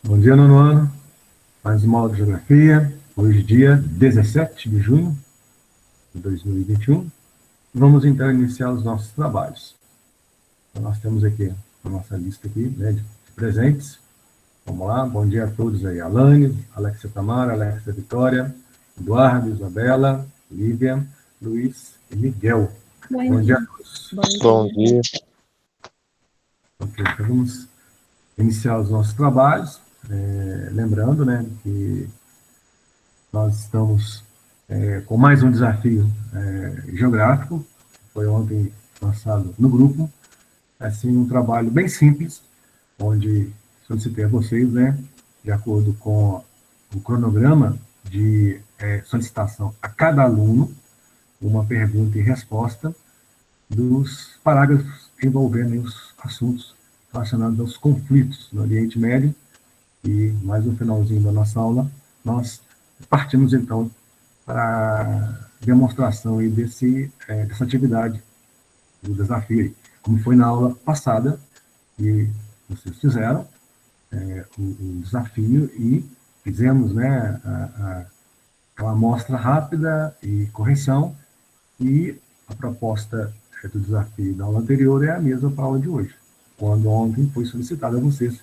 Bom dia, nono ano. Mais uma aula de Geografia. Hoje, dia 17 de junho de 2021. Vamos, então, iniciar os nossos trabalhos. Então, nós temos aqui a nossa lista aqui, né, de presentes. Vamos lá. Bom dia a todos aí. Alane, Alexia Tamara, Alexia Vitória, Eduardo, Isabela, Lívia, Luiz e Miguel. Bom dia a todos. Bom dia. Ok, então vamos iniciar os nossos trabalhos. Lembrando, né, que nós estamos com mais um desafio geográfico, foi ontem lançado no grupo, assim, um trabalho bem simples, onde solicitei a vocês, né, de acordo com o cronograma de solicitação a cada aluno, uma pergunta e resposta dos parágrafos envolvendo os assuntos relacionados aos conflitos no Oriente Médio. E mais no finalzinho da nossa aula, nós partimos, então, para a demonstração aí dessa atividade, do desafio, como foi na aula passada, e vocês fizeram o desafio e fizemos, né, aquela amostra rápida e correção, e a proposta do desafio da aula anterior é a mesma para a aula de hoje, quando ontem foi solicitado a vocês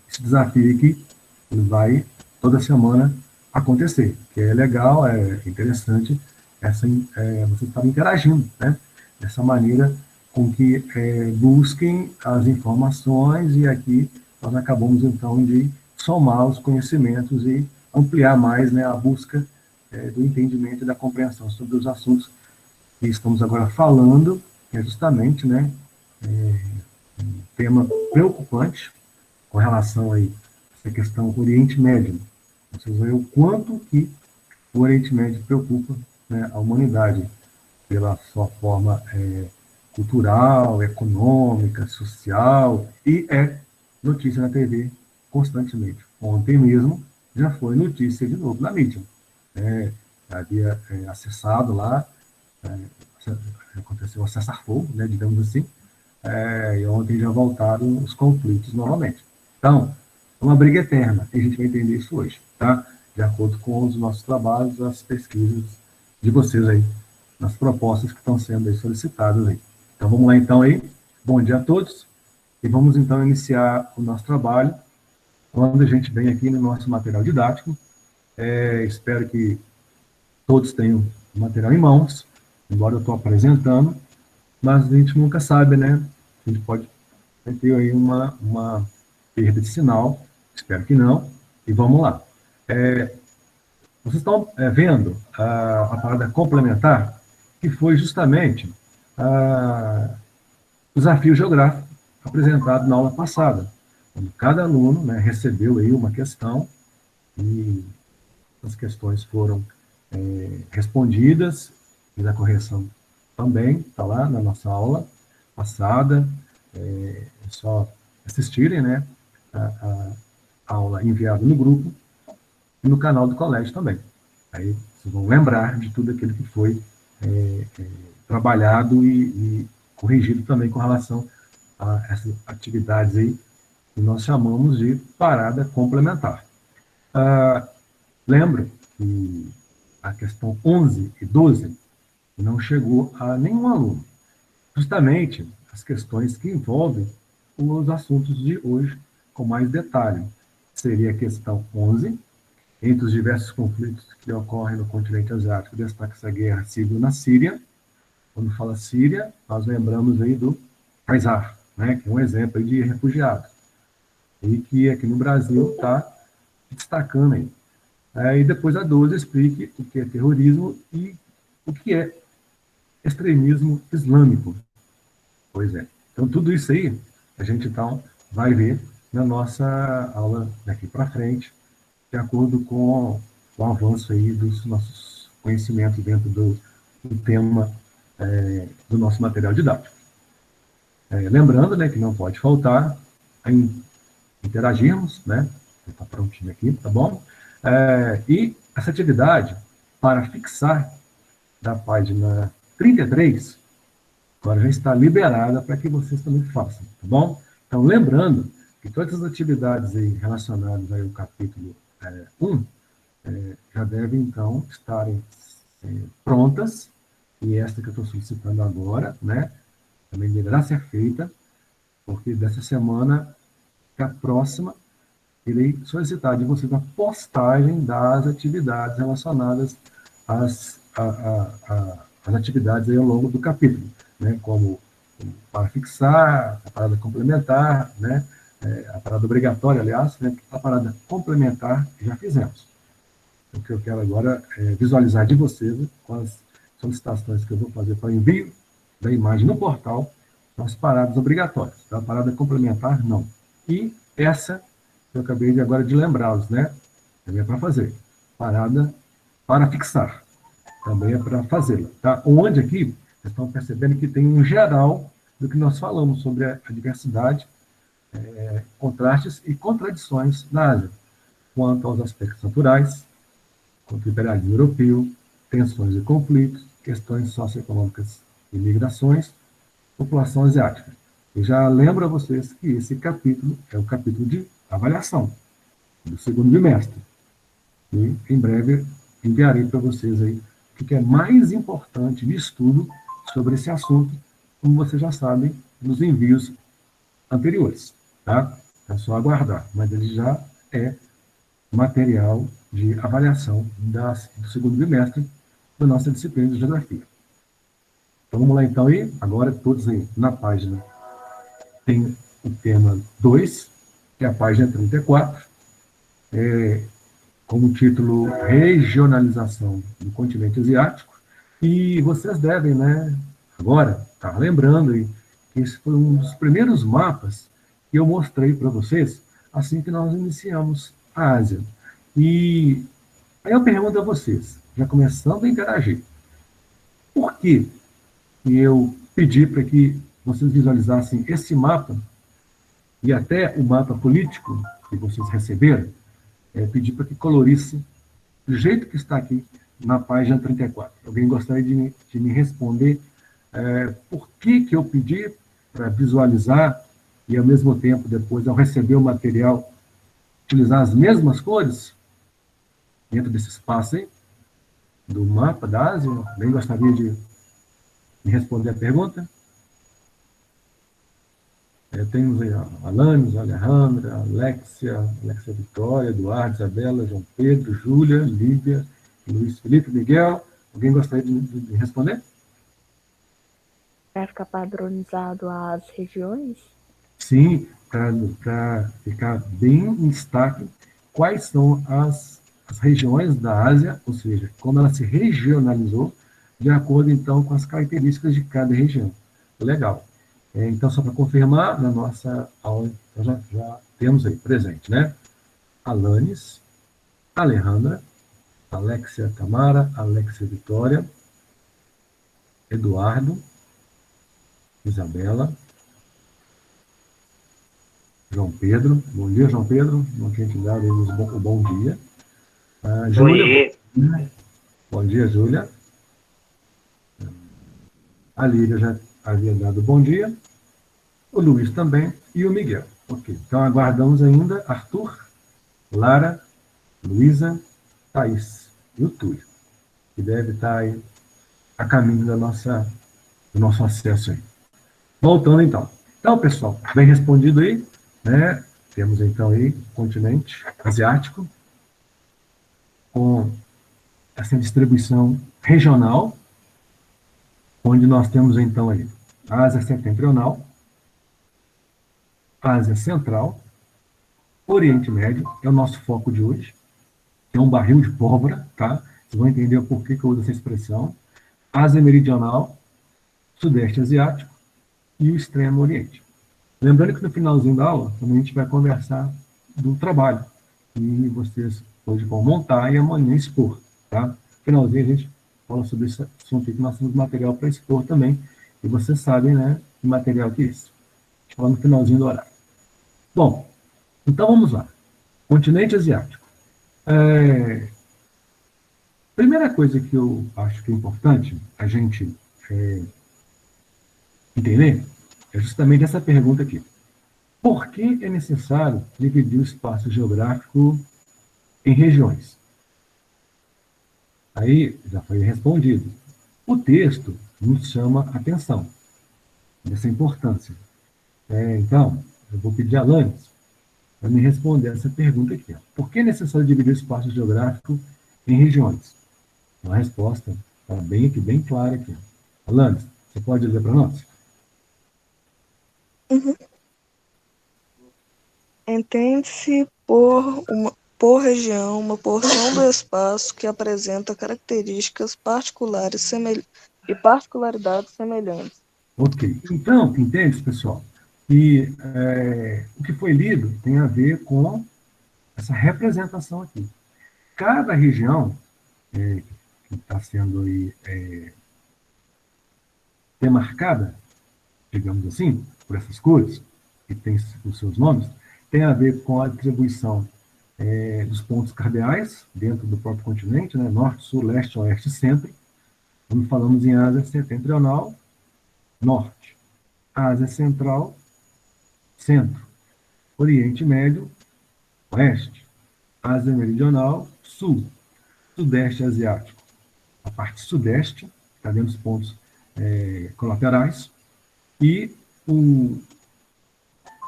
esse desafio aqui, ele vai toda semana acontecer, que é legal, é interessante, vocês estarem interagindo, né? Dessa maneira com que busquem as informações, e aqui nós acabamos, então, de somar os conhecimentos e ampliar mais, né, a busca do entendimento e da compreensão sobre os assuntos que estamos agora falando, que é justamente, né, um tema preocupante com relação aí a essa questão do Oriente Médio. Vocês veem o quanto que o Oriente Médio preocupa, né, a humanidade, pela sua forma cultural, econômica, social, e é notícia na TV constantemente. Ontem mesmo já foi notícia de novo na mídia. Havia acessado lá, aconteceu o cessar-fogo, né, digamos assim, e ontem já voltaram os conflitos novamente. Então, é uma briga eterna, e a gente vai entender isso hoje, tá? De acordo com os nossos trabalhos, as pesquisas de vocês aí, nas propostas que estão sendo aí solicitadas aí. Então, vamos lá então aí. Bom dia a todos, e vamos então iniciar o nosso trabalho, quando a gente vem aqui no nosso material didático. Espero que todos tenham o material em mãos, embora eu estou apresentando, mas a gente nunca sabe, né? A gente pode ter aí uma perda de sinal, espero que não, e vamos lá. Vocês estão vendo a parada complementar, que foi justamente o desafio geográfico apresentado na aula passada, quando cada aluno, né, recebeu aí uma questão, e as questões foram respondidas, fiz a correção também, está lá na nossa aula passada, é só assistirem, né, a aula enviada no grupo e no canal do colégio também. Aí vocês vão lembrar de tudo aquilo que foi trabalhado e corrigido também com relação a essas atividades aí que nós chamamos de parada complementar. Lembro que a questão 11 e 12 não chegou a nenhum aluno. Justamente as questões que envolvem os assuntos de hoje com mais detalhe. Seria a questão 11, entre os diversos conflitos que ocorrem no continente asiático, destaca-se a guerra civil na Síria. Quando fala Síria, nós lembramos aí do Kaysar, né, que é um exemplo aí de refugiados, e que aqui no Brasil está destacando aí. E depois a 12 explique o que é terrorismo e o que é extremismo islâmico. Pois é. Então, tudo isso aí, a gente, então, vai ver na nossa aula daqui para frente, de acordo com o avanço aí dos nossos conhecimentos dentro do tema do nosso material didático. Lembrando, né, que não pode faltar em interagirmos, né? Está prontinho aqui, tá bom? E essa atividade, para fixar da página 33, agora já está liberada para que vocês também façam, tá bom? Então, lembrando que todas as atividades aí relacionadas aí ao capítulo 1 já devem, então, estarem prontas, e esta que eu estou solicitando agora, né, também deverá ser feita, porque dessa semana, que a próxima, irei solicitar de vocês a postagem das atividades relacionadas às atividades aí ao longo do capítulo, né, como para fixar, a parada complementar, né, a parada obrigatória, aliás, né, a parada complementar já fizemos. O que eu quero agora é visualizar de vocês com as solicitações que eu vou fazer para envio da imagem no portal, são as paradas obrigatórias. Então, a parada complementar, não. E essa, eu acabei de agora de lembrá-los, né? Também é para fazer. Parada para fixar. Também é para fazê-la. Tá? Onde aqui, vocês estão percebendo que tem um geral do que nós falamos sobre a diversidade, contrastes e contradições na Ásia, quanto aos aspectos naturais, quanto ao imperialismo europeu, tensões e conflitos, questões socioeconômicas e migrações, população asiática. Eu já lembro a vocês que esse capítulo é o capítulo de avaliação do segundo bimestre. E em breve enviarei para vocês aí o que é mais importante de estudo sobre esse assunto, como vocês já sabem, nos envios anteriores. Tá? É só aguardar, mas ele já é material de avaliação do segundo bimestre da nossa disciplina de Geografia. Então vamos lá então aí, agora todos aí na página tem o tema 2, que é a página 34, como título Regionalização do Continente Asiático, e vocês devem, né, agora, estar lembrando aí, que esse foi um dos primeiros mapas que eu mostrei para vocês assim que nós iniciamos a Ásia. E aí eu pergunto a vocês, já começando a interagir, por que eu pedi para que vocês visualizassem esse mapa e até o mapa político que vocês receberam, pedi para que colorisse do jeito que está aqui na página 34. Alguém gostaria de me responder por que eu pedi para visualizar e, ao mesmo tempo, depois, ao receber o material, utilizar as mesmas cores dentro desse espaço aí, do mapa da Ásia? Alguém gostaria de me responder a pergunta? Temos aí a Alanis, a Alejandra, a Alexia Vitória, Eduardo, Isabela, João Pedro, Júlia, Lívia, Luiz Felipe, Miguel. Alguém gostaria de responder? Vai ficar padronizado as regiões? Sim, para ficar bem em destaque quais são as regiões da Ásia, ou seja, como ela se regionalizou, de acordo, então, com as características de cada região. Legal. Então, só para confirmar, na nossa aula, já temos aí presente, né? Alanis, Alejandra, Alexia Tamara, Alexia Vitória, Eduardo, Isabela, João Pedro. Bom dia, João Pedro. Não tinha te dado o bom dia. Júlia. Bom dia, Júlia. A Lívia já havia dado bom dia. O Luiz também e o Miguel. Ok. Então, aguardamos ainda Arthur, Lara, Luísa, Thaís e o Túlio, que deve estar aí a caminho do nosso acesso aí. Voltando, então. Então, pessoal, bem respondido aí, né? Temos, então, aí o continente asiático, com essa distribuição regional, onde nós temos, então, aí a Ásia Setentrional, Ásia Central, Oriente Médio, é o nosso foco de hoje, é um barril de pólvora, tá? Vocês vão entender o porquê que eu uso essa expressão. Ásia Meridional, Sudeste Asiático e o Extremo Oriente. Lembrando que no finalzinho da aula, também a gente vai conversar do trabalho, e vocês hoje vão montar e amanhã expor, tá? No finalzinho a gente fala sobre esse assunto aqui, que nós temos material para expor também, e vocês sabem, né, que material que é esse. A gente fala no finalzinho do horário. Bom, então vamos lá. Continente Asiático. Primeira coisa que eu acho que é importante a gente entender é justamente essa pergunta aqui. Por que é necessário dividir o espaço geográfico em regiões? Aí já foi respondido. O texto nos chama a atenção dessa importância. Então, eu vou pedir a Alanis para me responder essa pergunta aqui. Ó. Por que é necessário dividir o espaço geográfico em regiões? Uma resposta está bem aqui, bem clara aqui. Alanis, você pode dizer para nós? Uhum. Entende-se por região uma porção do espaço que apresenta características particulares e particularidades semelhantes. Ok. Então, entende, pessoal, que o que foi lido tem a ver com essa representação aqui. Cada região que está sendo aí, demarcada, digamos assim, por essas cores, que tem os seus nomes, tem a ver com a distribuição dos pontos cardeais dentro do próprio continente, né? Norte, sul, leste, oeste, centro. Quando falamos em Ásia setentrional, norte. Ásia central, centro. Oriente Médio, oeste. Ásia meridional, sul. Sudeste asiático, a parte sudeste, está dentro dos pontos colaterais, e o,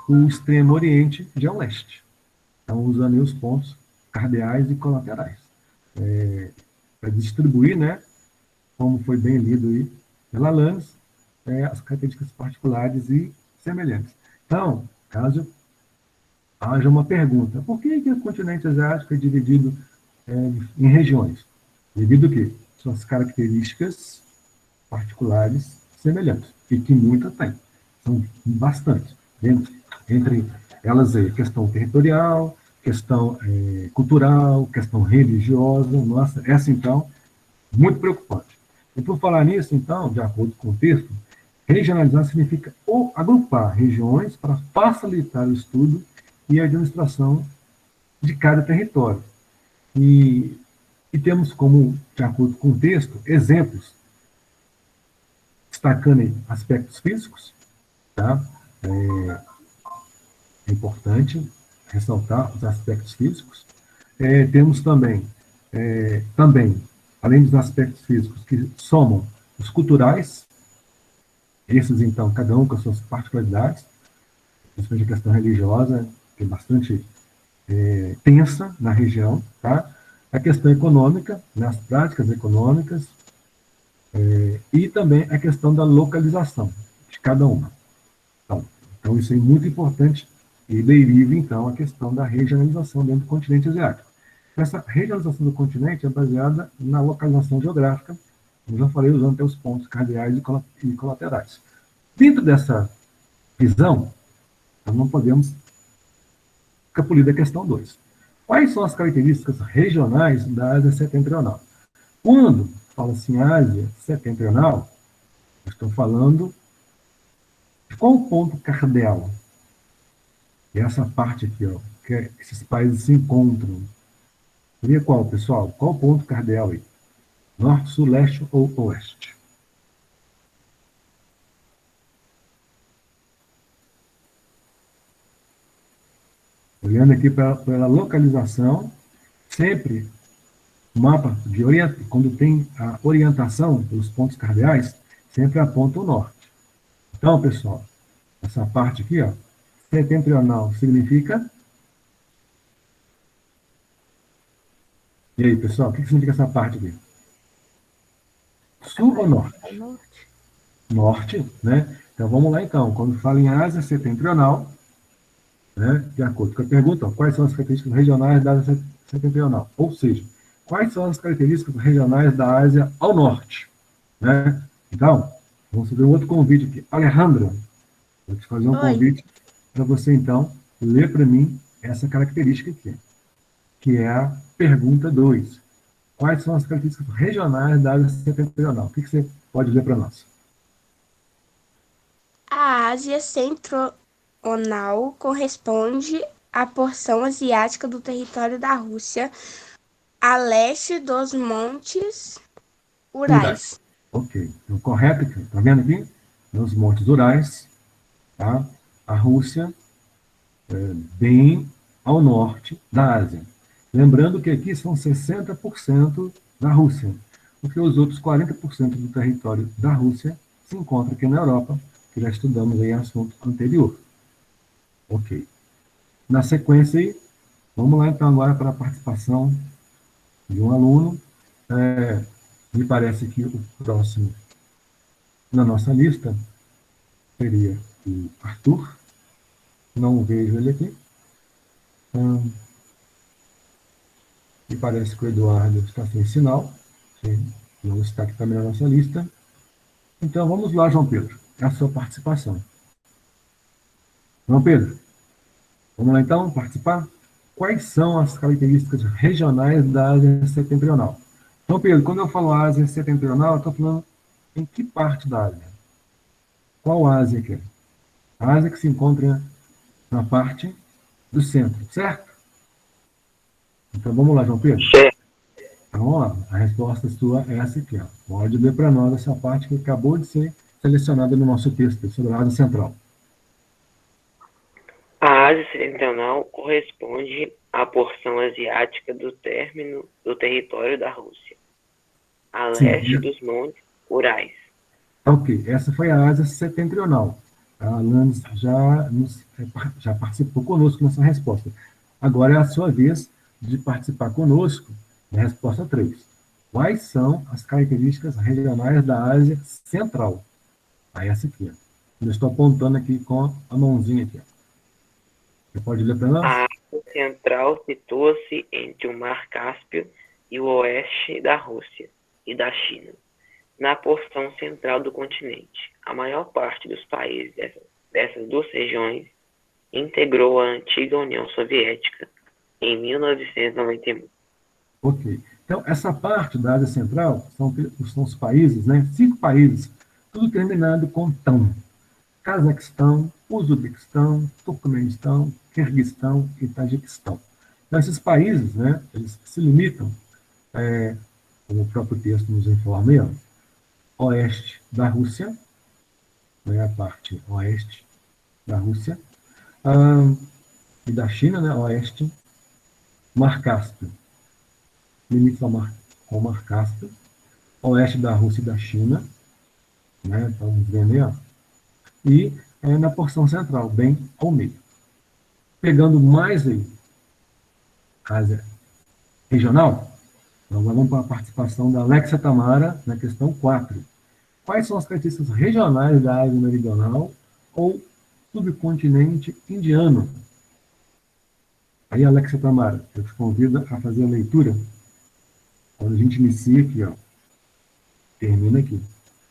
o extremo oriente já é o leste. Então, usando aí os pontos cardeais e colaterais. Para distribuir, né, como foi bem lido aí pela Alanis, as características particulares e semelhantes. Então, caso haja uma pergunta, por que o continente asiático é dividido em regiões? Devido a quê? Suas características particulares semelhantes, e que muita tem. São bastante. Entre elas aí, questão territorial, questão cultural, questão religiosa. Nossa, essa, então, muito preocupante. E por falar nisso, então, de acordo com o texto, regionalizar significa ou agrupar regiões para facilitar o estudo e a administração de cada território. E temos como, de acordo com o texto, exemplos, destacando aí aspectos físicos, tá? É importante ressaltar os aspectos físicos. Temos também, além dos aspectos físicos, que somam os culturais, esses, então, cada um com as suas particularidades, principalmente a questão religiosa, que é bastante tensa na região, tá? A questão econômica, nas práticas econômicas, e também a questão da localização de cada uma. Então isso é muito importante e deriva, então, a questão da regionalização dentro do continente asiático. Essa regionalização do continente é baseada na localização geográfica, como já falei, usando até os pontos cardeais e colaterais. Dentro dessa visão, nós não podemos escapulir da questão 2. Quais são as características regionais da Ásia setentrional? Quando fala assim Ásia setentrional, eu estou falando de qual ponto cardeal? É essa parte aqui, ó, que esses países se encontram. Seria qual, pessoal? Qual ponto cardeal aí? Norte, sul, leste ou oeste? Olhando aqui pela localização, sempre o mapa de quando tem a orientação pelos pontos cardeais, sempre aponta o norte. Então, pessoal, essa parte aqui, ó, setentrional significa... E aí, pessoal, o que significa essa parte aqui? Sul ou norte? Norte. Norte, né? Então, vamos lá, então. Quando fala em Ásia setentrional, né, de acordo com a pergunta, ó, quais são as características regionais da Ásia setentrional? Ou seja, quais são as características regionais da Ásia ao norte? Né? Então, vamos fazer um outro convite aqui. Alejandra, vou te fazer um convite para você, então, ler para mim essa característica aqui, que é a pergunta 2. Quais são as características regionais da Ásia setentrional? O que você pode ler para nós? A Ásia Centro-Onal corresponde à porção asiática do território da Rússia, a leste dos Montes Urais. Ok. Então, correto aqui. Está vendo aqui? Nos Montes Urais, tá? A Rússia bem ao norte da Ásia. Lembrando que aqui são 60% da Rússia, porque os outros 40% do território da Rússia se encontra aqui na Europa, que já estudamos aí assunto anterior. Ok. Na sequência aí, vamos lá então agora para a participação de um aluno. Me parece que o próximo na nossa lista seria o Arthur. Não vejo ele aqui. Me parece que o Eduardo está sem sinal. Não está aqui também na nossa lista. Então, vamos lá, João Pedro. É a sua participação. João Pedro, vamos lá então participar? Quais são as características regionais da Ásia Setentrional? João Pedro, quando eu falo Ásia Setentrional, eu estou falando em que parte da Ásia? Qual Ásia que é? A Ásia que se encontra na parte do centro, certo? Então vamos lá, João Pedro. Então vamos lá, a resposta sua é essa aqui. Ó. Pode ler para nós essa parte que acabou de ser selecionada no nosso texto sobre a Ásia Central. A Ásia Setentrional corresponde à porção asiática do término do território da Rússia, a leste dos montes Urais. Ok, essa foi a Ásia Setentrional. A Alanis já participou conosco nessa resposta. Agora é a sua vez de participar conosco na resposta 3. Quais são as características regionais da Ásia Central? Aí essa aqui. Ó. Eu estou apontando aqui com a mãozinha aqui. Ó. Você pode ler para nós? A Ásia Central situa-se entre o Mar Cáspio e o oeste da Rússia e da China, na porção central do continente. A maior parte dos países dessas duas regiões integrou a antiga União Soviética em 1991. Ok. Então, essa parte da Ásia Central são os países, né? 5 países, tudo terminado com TAM. Cazaquistão, Uzbequistão, Turcomenistão, Quirguistão e Tajiquistão. Então, esses países, né, eles se limitam, como o próprio texto nos informa aí, ó, oeste da Rússia, né, a parte oeste da Rússia, e da China, né, oeste, Mar Cáspio, limite com o Mar Cáspio, oeste da Rússia e da China, né, estamos vendo aí, ó, e na porção central, bem ao meio. Pegando mais aí, Ásia regional, nós vamos para a participação da Alexia Tamara na questão 4. Quais são as características regionais da Ásia Meridional ou subcontinente indiano? Aí, Alexia Tamara, eu te convido a fazer a leitura. Quando a gente inicia aqui, ó, termina aqui.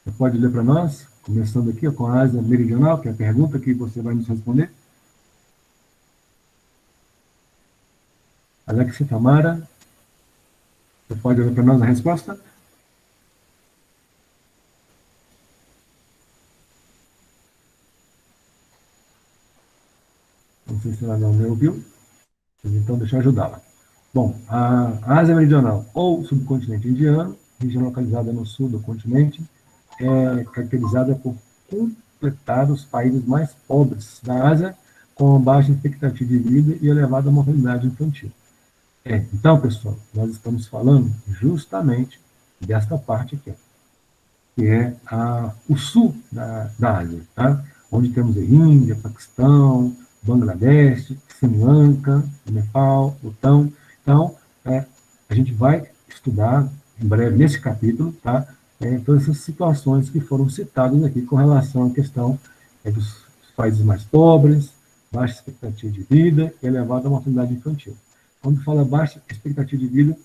Você pode ler para nós, começando aqui ó, com a Ásia Meridional, que é a pergunta que você vai nos responder. Alexia Tamara, você pode ler para nós a resposta? Não sei se ela não me ouviu, então deixa eu ajudá-la. Bom, a Ásia Meridional, ou subcontinente indiano, região localizada no sul do continente, é caracterizada por completar os países mais pobres da Ásia, com baixa expectativa de vida e elevada mortalidade infantil. Então, pessoal, nós estamos falando justamente desta parte aqui, que é o sul da Ásia, tá? Onde temos a Índia, Paquistão, Bangladesh, Sri Lanka, Nepal, Butão. Então, a gente vai estudar em breve nesse capítulo, tá? Todas essas situações que foram citadas aqui com relação à questão dos países mais pobres, baixa expectativa de vida e elevada mortalidade infantil. Quando fala baixa expectativa de vida,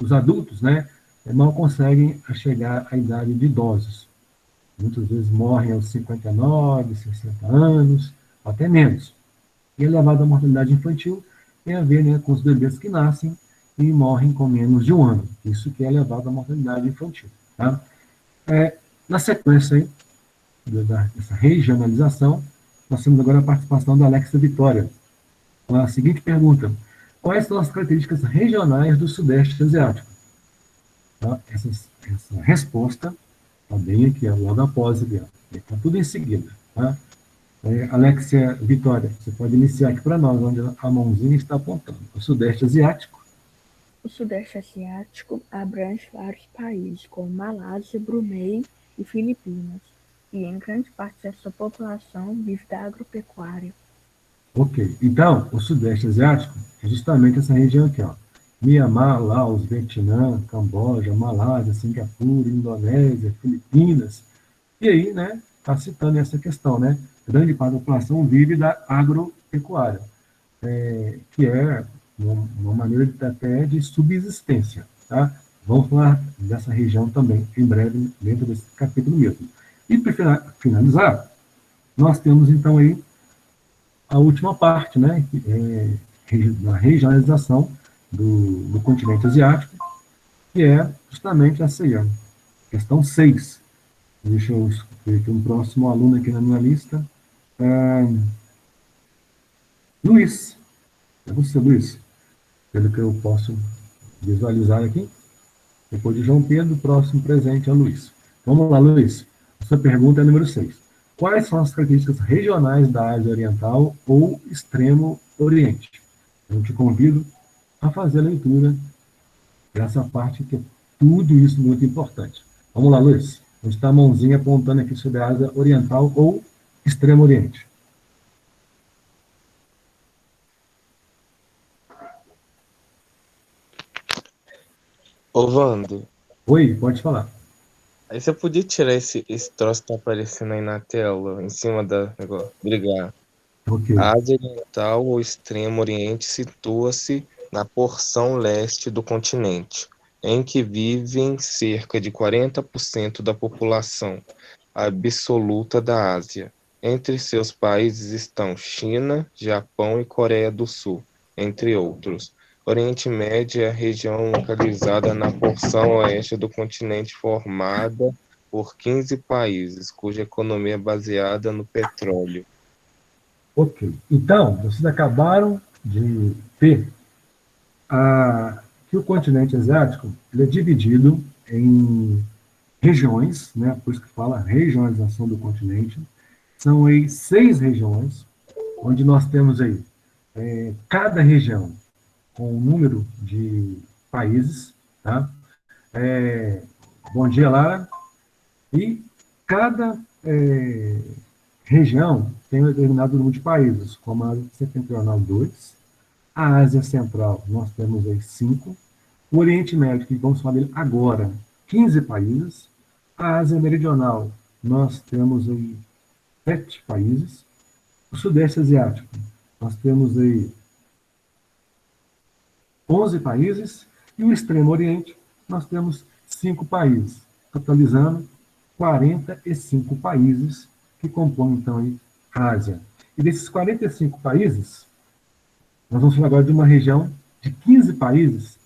os adultos, né, não conseguem chegar à idade de idosos. Muitas vezes morrem aos 59, 60 anos, até menos. E elevada mortalidade infantil tem a ver, né, com os bebês que nascem e morrem com menos de 1 ano. Isso que é elevada mortalidade infantil. Tá? Na sequência aí, dessa regionalização, nós temos agora a participação da Alexia Vitória. Com a seguinte pergunta: quais são as características regionais do Sudeste Asiático? Tá? Essa resposta está bem aqui, logo após, está tudo em seguida. Tá? Alexia Vitória, você pode iniciar aqui para nós, onde a mãozinha está apontando. O Sudeste Asiático. O Sudeste Asiático abrange vários países, como Malásia, Brunei e Filipinas, e em grande parte dessa população vive da agropecuária. Ok, então, o Sudeste Asiático é justamente essa região aqui, ó. Mianmar, Laos, Vietnã, Camboja, Malásia, Singapura, Indonésia, Filipinas. E aí, né, está citando essa questão, né? Grande parte da população vive da agropecuária, que é uma maneira até de subsistência, tá? Vamos falar dessa região também, em breve, dentro desse capítulo mesmo. E para finalizar, nós temos então aí a última parte, né, da regionalização do continente asiático, que é justamente essa aí, ó, questão 6. Deixa eu ver aqui um próximo aluno aqui na minha lista. Luiz. É você, Luiz. Pelo que eu posso visualizar aqui. Depois de João Pedro, o próximo presente é Luiz. Vamos lá, Luiz. A sua pergunta é número 6. Quais são as características regionais da Ásia Oriental ou Extremo Oriente? Eu te convido a fazer a leitura dessa parte, que é tudo isso muito importante. Vamos lá, Luiz. Onde está a mãozinha apontando aqui sobre a Ásia Oriental ou Extremo Oriente? Ô, Wander, Oi, pode falar. aí você podia tirar esse troço que tá aparecendo aí na tela, em cima da negócio. Obrigado. Ok. A Ásia Oriental ou Extremo Oriente situa-se na porção leste do continente, em que vivem cerca de 40% da população absoluta da Ásia. Entre seus países estão China, Japão e Coreia do Sul, entre outros. Oriente Médio é a região localizada na porção oeste do continente formada por 15 países, cuja economia é baseada no petróleo. Ok. Então, vocês acabaram de ver que o continente asiático ele é dividido em regiões, né? Por isso que fala regionalização do continente. São aí 6 regiões, onde nós temos aí cada região com um número de países, tá? Bom dia, Lara. E cada região tem um determinado número de países, como a Ásia Setentrional 2, a Ásia Central, nós temos aí 5, o Oriente Médio, que vamos falar dele agora, 15 países, a Ásia Meridional, nós temos aí 7 países, o Sudeste Asiático, nós temos aí 11 países, e o Extremo Oriente, nós temos 5 países, totalizando 45 países que compõem, então, aí, a Ásia. E desses 45 países, nós vamos falar agora de uma região de 15 países,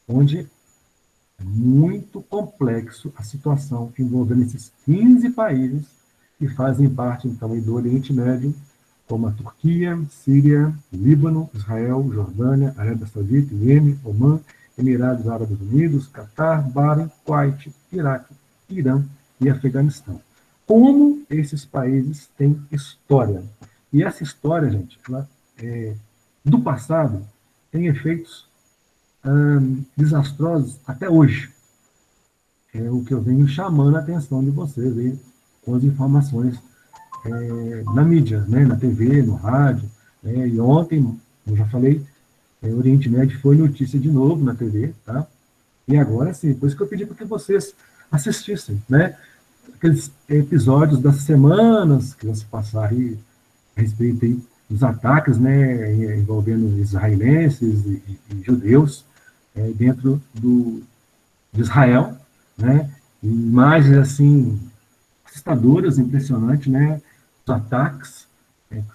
onde é muito complexo a situação envolvendo esses 15 países que fazem parte, então, aí, do Oriente Médio, como a Turquia, Síria, Líbano, Israel, Jordânia, Arábia Saudita, Iêmen, Omã, Emirados Árabes Unidos, Catar, Bahrein, Kuwait, Iraque, Irã e Afeganistão. Como esses países têm história. E essa história, gente, ela, do passado, tem efeitos desastrosos até hoje. É o que eu venho chamando a atenção de vocês aí, com as informações na mídia, né, na TV, no rádio. E ontem, eu já falei, o Oriente Médio foi notícia de novo na TV, tá? E agora sim, por isso que eu pedi para que vocês assistissem, né? Aqueles episódios das semanas que se passaram aí a respeito aí dos ataques, né, envolvendo israelenses e judeus dentro de Israel, né? Imagens assim assustadoras, impressionantes, né? Os ataques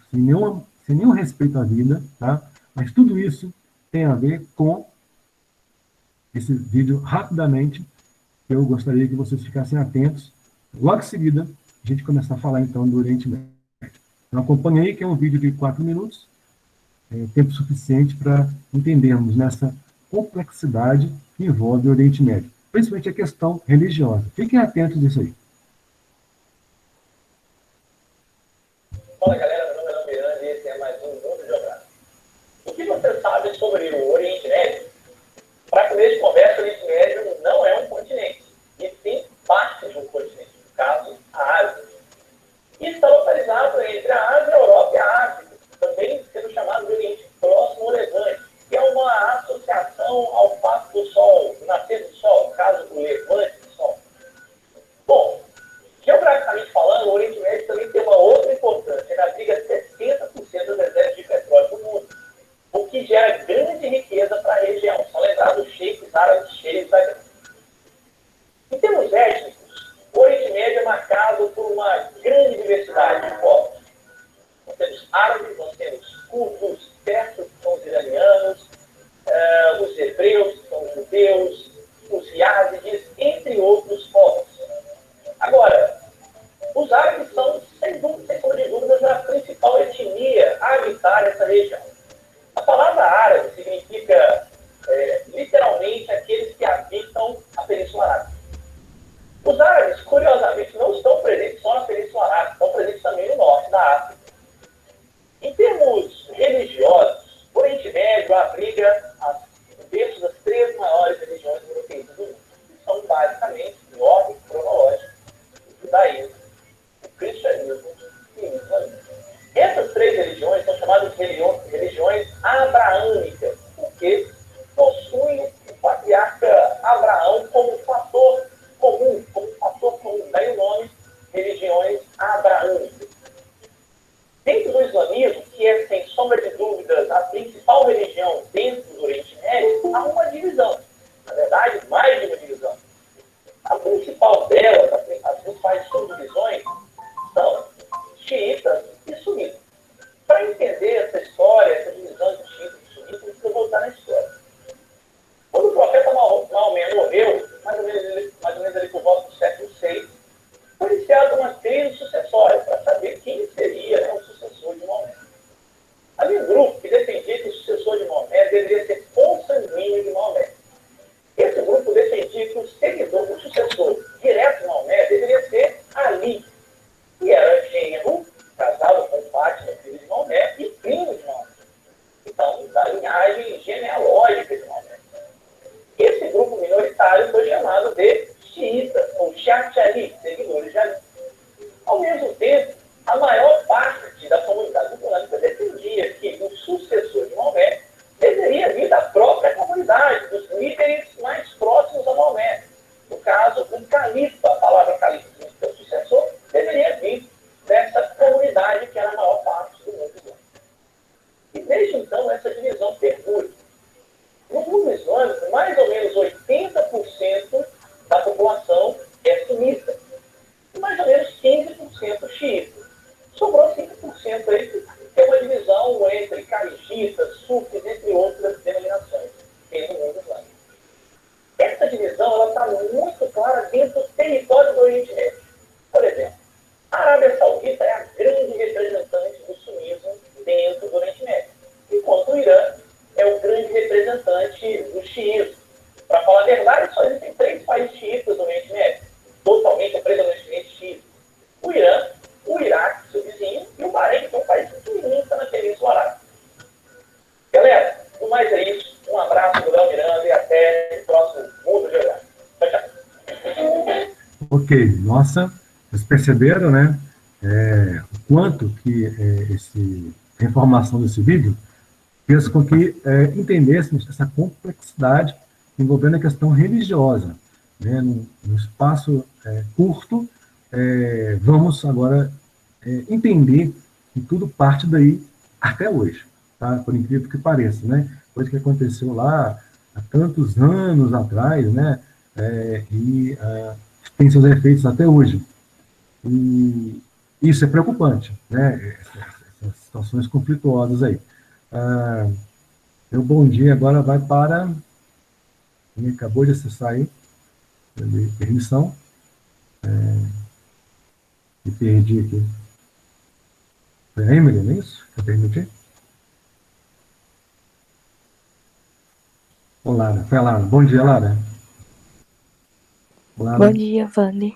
sem nenhum respeito à vida, tá? Mas tudo isso tem a ver com esse vídeo rapidamente. Eu gostaria que vocês ficassem atentos. Logo em seguida, a gente começar a falar então do Oriente Médio. Então, acompanhe aí, que é um vídeo de 4 minutos, tempo suficiente para entendermos nessa complexidade que envolve o Oriente Médio, principalmente a questão religiosa. Fiquem atentos nisso aí. Fala galera, meu nome é Léo Miranda e esse é mais um Mundo Geográfico. O que você sabe sobre o Oriente Médio? Para começo de conversa, o Oriente Médio não é um continente, e sim parte de um continente, no caso, a Ásia. E está localizado entre a Ásia, a Europa e a África, também sendo chamado de Oriente Próximo ou Levante, que é uma associação ao fato do Sol, do nascer do Sol, no caso, do levante do Sol. Bom, geograficamente falando, o Oriente Médio também tem uma outra importância. Ele abriga 60% das reservas de petróleo do mundo, o que gera grande riqueza para a região. São lembrados os sheiks árabes cheios da grana. Em termos étnicos, o Oriente Médio é marcado por uma grande diversidade de povos. Nós temos árabes, nós temos curdos, persas, que são os iranianos, os hebreus, que são os judeus, os yazidis, entre outros povos. Agora, os árabes são, sem sombra de dúvidas, a principal etnia a habitar essa região. A palavra árabe significa, literalmente, aqueles que habitam a Península Arábica. Os árabes, curiosamente, não estão presentes só na Península Arábica, estão presentes também no norte da África. Em termos religiosos, o Oriente Médio abriga os berços das 3 maiores religiões monoteístas do mundo, que são, basicamente, em ordem cronológica, o judaísmo, o cristianismo e o islamismo. Essas 3 religiões são chamadas de religiões abraâmicas, porque possuem o patriarca Abraão como fator comum, daí o nome religiões abraâmicas. Dentro do islamismo, que é, sem sombra de dúvidas, a principal religião dentro do Oriente Médio, há uma divisão. Na verdade, mais de uma divisão. A principal delas, as principais subdivisões, são xiitas e sunitas. Para entender essa história, essa divisão de xiitas e sunitas, precisa voltar na história. Quando o profeta Maomé morreu, mais ou menos ali por volta do século VI, foi iniciada uma crise sucessória para saber quem seria o sucessor de Maomé. Havia um grupo que defendia que o sucessor de Maomé deveria ser consanguíneo de Maomé. Esse grupo defendia que o seguidor, o sucessor direto de Maomé, deveria ser Ali, que era genro, casado com Fátima, filho de Maomé, e primo de Maomé. Então, da linhagem genealógica de Maomé. Esse grupo minoritário foi chamado de xiita, ou Xiachari, seguidores de Ali. Ao mesmo tempo, a maior parte da comunidade islâmica defendia que o sucessor de Maomé deveria vir da própria comunidade, dos líderes mais próximos a Maomé. No caso, o califa, a palavra califa significa sucessor, deveria vir dessa comunidade que era a maior parte do mundo islâmico. E desde então, essa divisão perdura. No mundo islâmico, mais ou menos 80% da população é sunita e mais ou menos 15% xiita. Sobrou 5% aí que tem uma divisão entre caligitas, sufis, entre outras denominações no mundo islâmico. Essa divisão está muito clara dentro do território do Oriente Médio. Por exemplo, a Arábia Saudita é a grande representante do sunismo dentro do Oriente Médio, enquanto o Irã é o grande representante do xiismo. Para falar a verdade, só existem 3 países xiitas no Oriente Médio, totalmente predominantemente xiitas. O Irã, o Iraque, seu vizinho, e o Bahrein, que é um país pequenininho, está na Península Arábica. Galera, no mais é isso. Um abraço do Léo Miranda e até o próximo Mundo Geográfico. Tchau, tchau. Ok, nossa, vocês perceberam, né, o quanto que a informação desse vídeo fez com que entendêssemos essa complexidade envolvendo a questão religiosa. Né, no espaço curto, vamos agora entender que tudo parte daí até hoje, tá? Por incrível que pareça, né? Coisa que aconteceu lá há tantos anos atrás, né? E tem seus efeitos até hoje. E isso é preocupante, né? Essas situações conflituosas aí. Meu bom dia agora vai para quem acabou de acessar aí, de permissão. Me perdi aqui. Foi a Emily, não é isso? Que eu permiti? Olá, foi a Lara. Bom dia, Lara. Olá, Bom dia, Wander.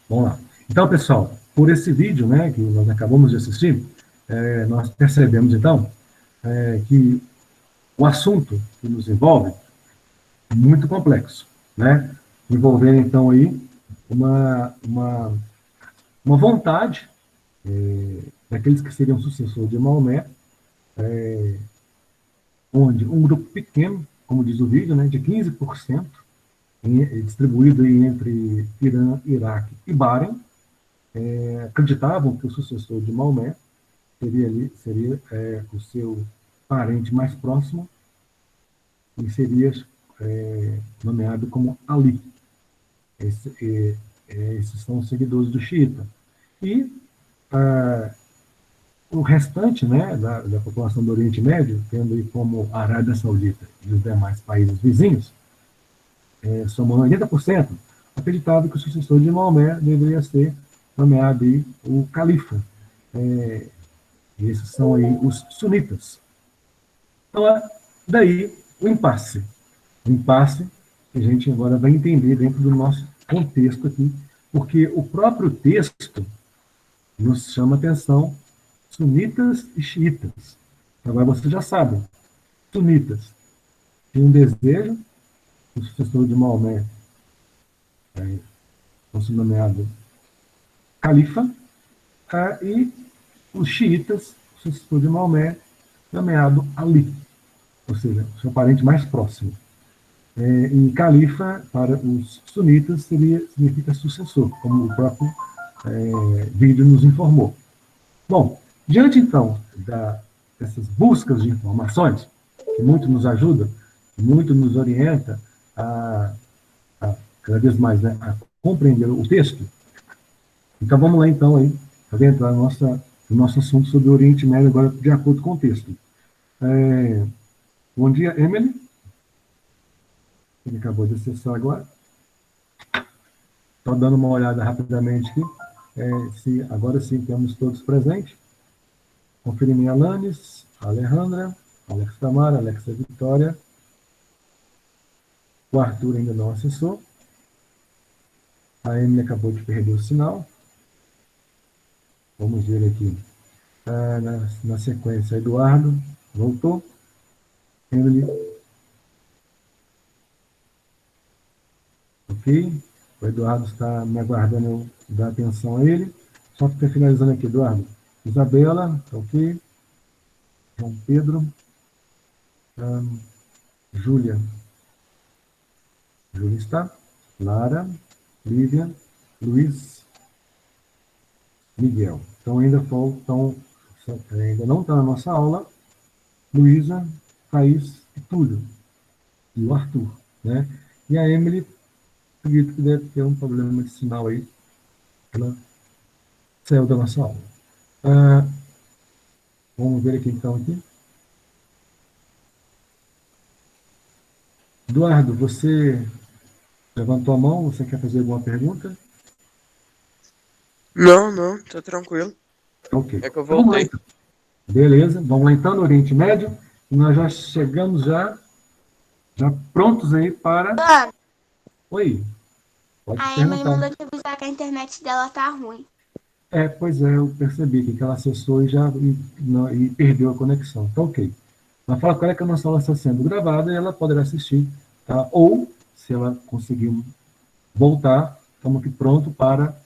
vamos lá. Então, pessoal, por esse vídeo, né, que nós acabamos de assistir, nós percebemos, então, que o assunto que nos envolve é muito complexo, né, envolvendo, então, aí uma vontade daqueles que seriam sucessores de Maomé, onde um grupo pequeno, como diz o vídeo, né, de 15%, distribuído aí entre Irã, Iraque e Bahrein, acreditavam que o sucessor de Maomé seria o seu parente mais próximo e seria nomeado como Ali. Esses são os seguidores do xiita. E o restante, né, da população do Oriente Médio, tendo aí como a Arábia Saudita e os demais países vizinhos, somando 80%, acreditava que o sucessor de Maomé deveria ser nomeado aí o califa. Esses são aí os sunitas. Então, daí o impasse. O impasse que a gente agora vai entender dentro do nosso contexto aqui, porque o próprio texto nos chama atenção, sunitas e xiitas. Agora você já sabe, sunitas têm um desejo, o sucessor de Maomé fosse nomeado califa, e os xiitas, o sucessor de Maomé, nomeado Ali, ou seja, o seu parente mais próximo. E califa, para os sunitas, significa sucessor, como o próprio vídeo nos informou. Bom, diante, então, dessas buscas de informações, que muito nos ajuda, muito nos orienta a cada vez mais, né, a compreender o texto, então vamos lá, então, aí, para entrar no nosso assunto sobre o Oriente Médio, agora, de acordo com o texto. Bom dia, Emily. Ele acabou de acessar agora. Estou dando uma olhada rapidamente aqui. Agora sim temos todos presentes. Conferindo Alanis, Alejandra, Alex Tamara, Alexa Vitória. O Arthur ainda não acessou. A Emily acabou de perder o sinal. Vamos ver aqui. Na sequência, Eduardo voltou. Emily. Ok. O Eduardo está me aguardando eu dar atenção a ele. Só para finalizando aqui, Eduardo. Isabela, ok. João Pedro. Júlia. Júlia está. Lara. Lívia. Luiz. Miguel. Então ainda não está na nossa aula. Luísa, Thaís e Túlio. E o Arthur, né? E a Emily, acredito que deve ter um problema de sinal aí. Ela saiu da nossa aula. Vamos ver aqui então. Eduardo, você levantou a mão, você quer fazer alguma pergunta? Não, tá tranquilo. Ok. É que eu voltei. Beleza, vamos lá então no Oriente Médio. E nós já chegamos já prontos aí para... Oi, pode A perguntar. Emily mandou te avisar que a internet dela tá ruim. Pois é, eu percebi que ela acessou e perdeu a conexão. Tá ok. Mas fala qual é que a nossa aula está sendo gravada e ela poderá assistir. Tá? Ou, se ela conseguir voltar, estamos aqui pronto para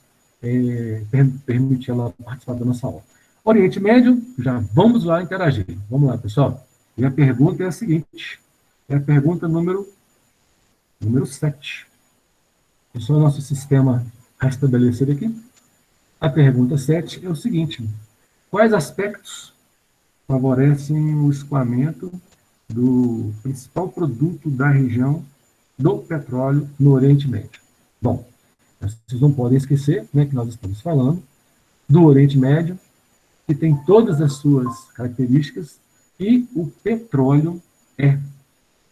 permitir ela participar da nossa aula. Oriente Médio, já vamos lá interagir. Vamos lá, pessoal. E a pergunta é a seguinte. É a pergunta número 7. É só o nosso sistema restabelecido aqui. A pergunta 7 é o seguinte. Quais aspectos favorecem o escoamento do principal produto da região do petróleo no Oriente Médio? Bom, vocês não podem esquecer, né, que nós estamos falando do Oriente Médio, que tem todas as suas características, e o petróleo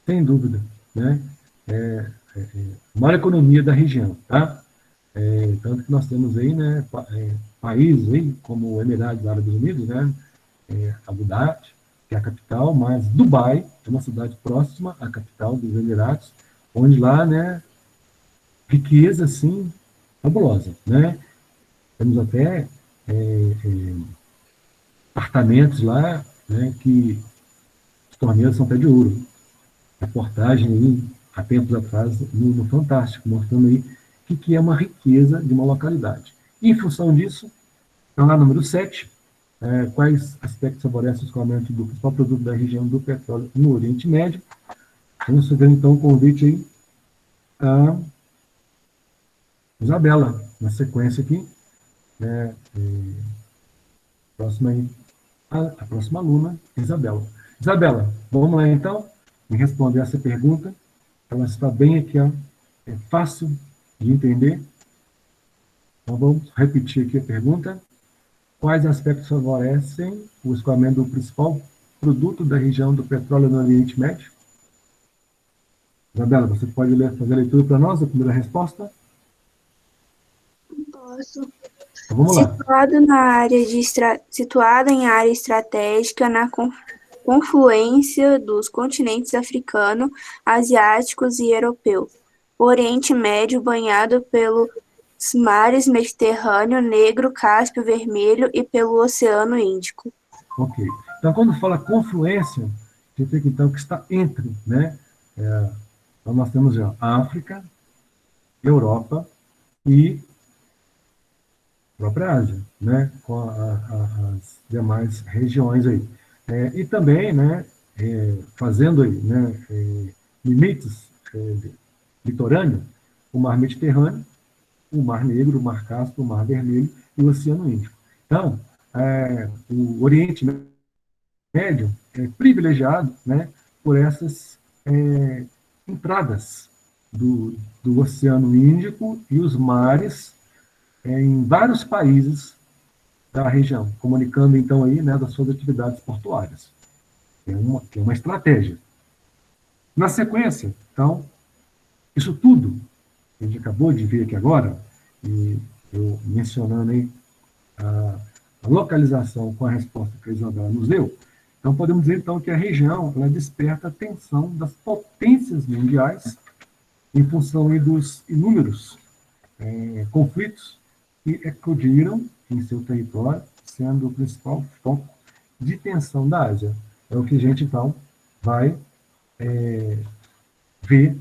sem dúvida, né, a maior economia da região, tá? Tanto que nós temos aí, né, países aí, como Emirados Árabes Unidos, né, Abu Dhabi, que é a capital, mas Dubai é uma cidade próxima à capital dos Emirados, onde lá, né, riqueza, assim, fabulosa, né? Temos até apartamentos lá, né, que as torneiras são até de ouro. Reportagem aí, há tempos atrás, no Fantástico, mostrando aí o que é uma riqueza de uma localidade. E, em função disso, então, lá número 7, quais aspectos favorecem o escoamento do principal produto da região do petróleo no Oriente Médio? Vamos fazer, então, o convite aí a Isabela, na sequência aqui, né, próxima aí, a próxima aluna, Isabela. Isabela, vamos lá, então, me responder essa pergunta. Ela está bem aqui, ó, é fácil de entender. Então, vamos repetir aqui a pergunta. Quais aspectos favorecem o escoamento do principal produto da região do petróleo no Oriente Médio? Isabela, você pode fazer a leitura para nós, a primeira resposta? Posso. Então, vamos lá. Situado em área estratégica na confluência dos continentes africano, asiáticos e europeu. O Oriente Médio banhado pelos mares Mediterrâneo, Negro, Cáspio, Vermelho e pelo Oceano Índico. Ok. Então, quando fala confluência, significa então que está entre, né? Então, nós temos já África, Europa e a própria Ásia, né? Com as demais regiões aí. E também, né? Fazendo aí, né? Limites litorâneos, o Mar Mediterrâneo, o Mar Negro, o Mar Cáspio, o Mar Vermelho e o Oceano Índico. Então, o Oriente Médio é privilegiado, né, por essas entradas do Oceano Índico e os mares em vários países da região, comunicando então aí, né, das suas atividades portuárias. É uma estratégia. Na sequência, então, isso tudo que a gente acabou de ver aqui agora, e eu mencionando aí a localização com a resposta que a Isabela nos deu, então podemos dizer então que a região ela desperta a atenção das potências mundiais em função aí dos inúmeros conflitos que eclodiram em seu território, sendo o principal foco de tensão da Ásia. É o que a gente então vai ver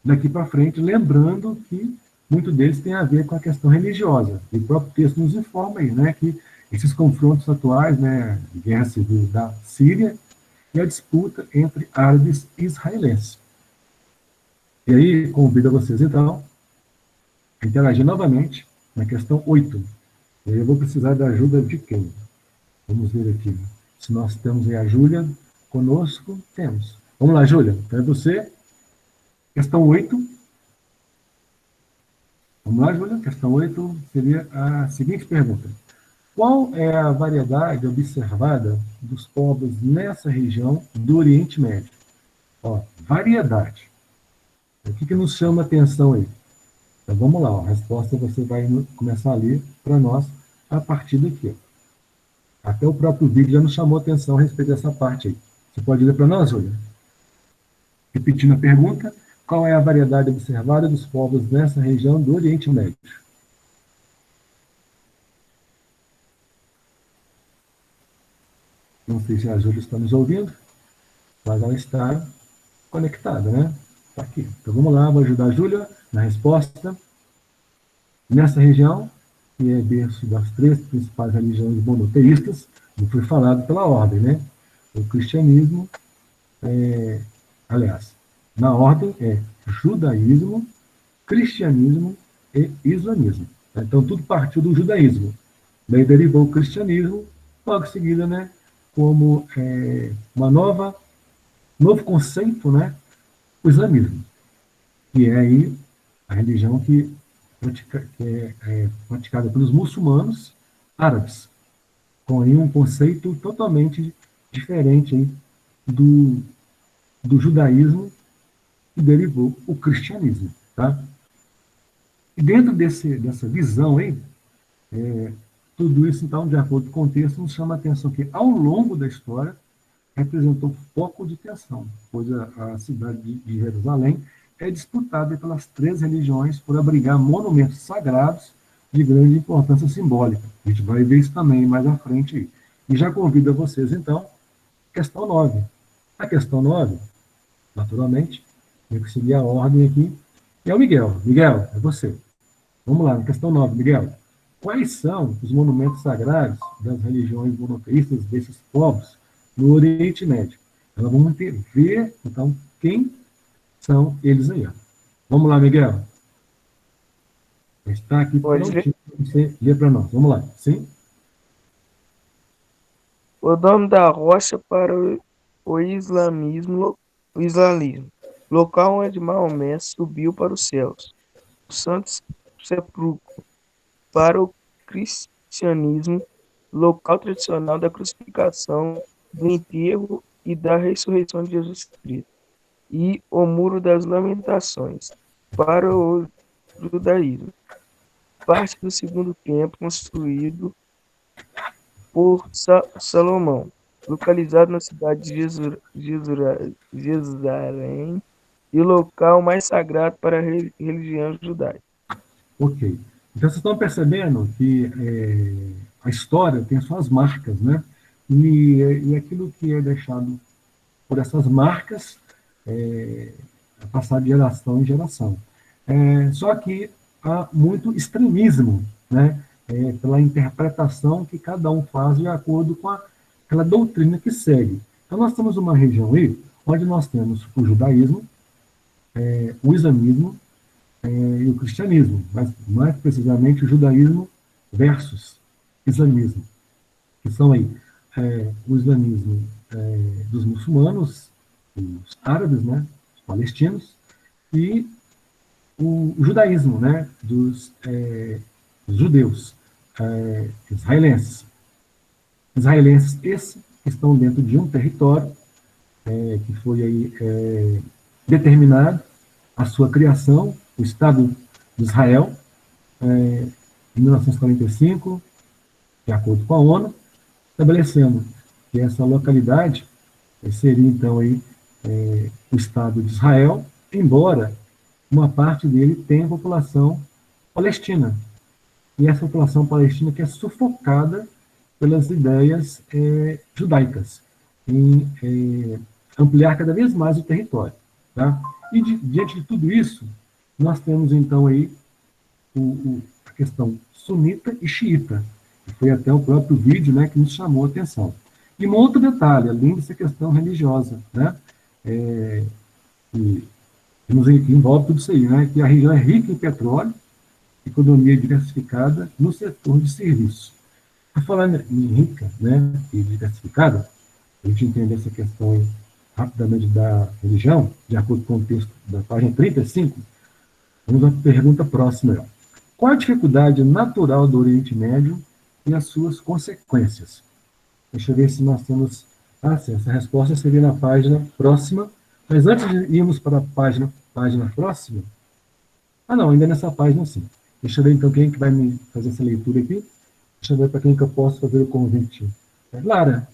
daqui para frente, lembrando que muito deles tem a ver com a questão religiosa. E o próprio texto nos informa aí, né, que esses confrontos atuais, né, de guerra civil da Síria e a disputa entre árabes e israelenses. E aí, convido a vocês, então, a interagir novamente na questão 8. E aí eu vou precisar da ajuda de quem? Vamos ver aqui. Se nós temos aí a Júlia conosco, temos. Vamos lá, Júlia. Então é você. Questão 8. Vamos lá, Júlia. Questão 8 seria a seguinte pergunta. Qual é a variedade observada dos povos nessa região do Oriente Médio? Ó, variedade. O que nos chama a atenção aí? Então vamos lá, ó. A resposta você vai começar a ler para nós a partir daqui. Ó. Até o próprio vídeo já nos chamou a atenção a respeito dessa parte aí. Você pode ler para nós, Júlia? Repetindo a pergunta, qual é a variedade observada dos povos nessa região do Oriente Médio? Não sei se a Júlia está nos ouvindo, mas ela está conectada, né? Está aqui. Então vamos lá, vou ajudar a Júlia na resposta. Nessa região, que é berço das 3 principais religiões monoteístas, como foi falado pela ordem, né? O cristianismo, aliás, na ordem é judaísmo, cristianismo e islamismo. Então tudo partiu do judaísmo. Daí derivou o cristianismo, logo em seguida, né? Como uma novo conceito, né? O islamismo, que é aí a religião que é praticada pelos muçulmanos árabes, com aí um conceito totalmente diferente aí do judaísmo que derivou o cristianismo, tá? E dentro dessa visão aí, tudo isso, então, de acordo com o contexto, nos chama a atenção que, ao longo da história, representou foco de tensão, pois a cidade de Jerusalém é disputada pelas 3 religiões por abrigar monumentos sagrados de grande importância simbólica. A gente vai ver isso também mais à frente aí. E já convido a vocês, então, questão 9. A questão 9, naturalmente, tem que seguir a ordem aqui, é o Miguel. Miguel, é você. Vamos lá, na questão 9, Miguel. Quais são os monumentos sagrados das religiões monoteístas desses povos no Oriente Médio? Nós vamos ver, então, quem são eles aí. Ó. Vamos lá, Miguel. Está aqui prontinho para você ler para nós. Vamos lá. Sim? O nome da rocha para o islamismo, local onde Maomé subiu para os céus. O Santo Sepulcro para o cristianismo, local tradicional da crucificação, do enterro e da ressurreição de Jesus Cristo. E o Muro das Lamentações para o judaísmo. Parte do segundo templo construído por Salomão, localizado na cidade de Jerusalém e o local mais sagrado para a religião judaica. Ok. Então, vocês estão percebendo que a história tem suas marcas, né? E aquilo que é deixado por essas marcas é passar de geração em geração. Só que há muito extremismo, né? Pela interpretação que cada um faz de acordo com aquela doutrina que segue. Então, nós temos uma região aí onde nós temos o judaísmo, o islamismo e o cristianismo, mas mais precisamente o judaísmo versus islamismo, que são aí o islamismo dos muçulmanos, os árabes, né, os palestinos, e o judaísmo, né, dos judeus, israelenses. Israelenses, esses que estão dentro de um território que foi aí determinado a sua criação, o Estado de Israel, em 1945, de acordo com a ONU, estabelecendo que essa localidade seria, então, aí, o Estado de Israel, embora uma parte dele tenha população palestina. E essa população palestina que é sufocada pelas ideias judaicas, em ampliar cada vez mais o território. Tá? E diante de tudo isso, nós temos então aí a questão sunita e xiita, que foi até o próprio vídeo, né, que nos chamou a atenção. E um outro detalhe, além dessa questão religiosa, né, que envolve tudo isso aí, né, que a região é rica em petróleo, economia diversificada no setor de serviços. Para falar em rica, né, e diversificada, a gente entender essa questão aí, rapidamente da religião, de acordo com o texto da página 35, vamos à pergunta próxima. Qual a dificuldade natural do Oriente Médio e as suas consequências? Deixa eu ver se nós temos... sim, essa resposta seria na página próxima, mas antes de irmos para a página próxima... não, ainda nessa página sim. Deixa eu ver então quem que vai me fazer essa leitura aqui. Deixa eu ver para quem que eu posso fazer o convite. Lara,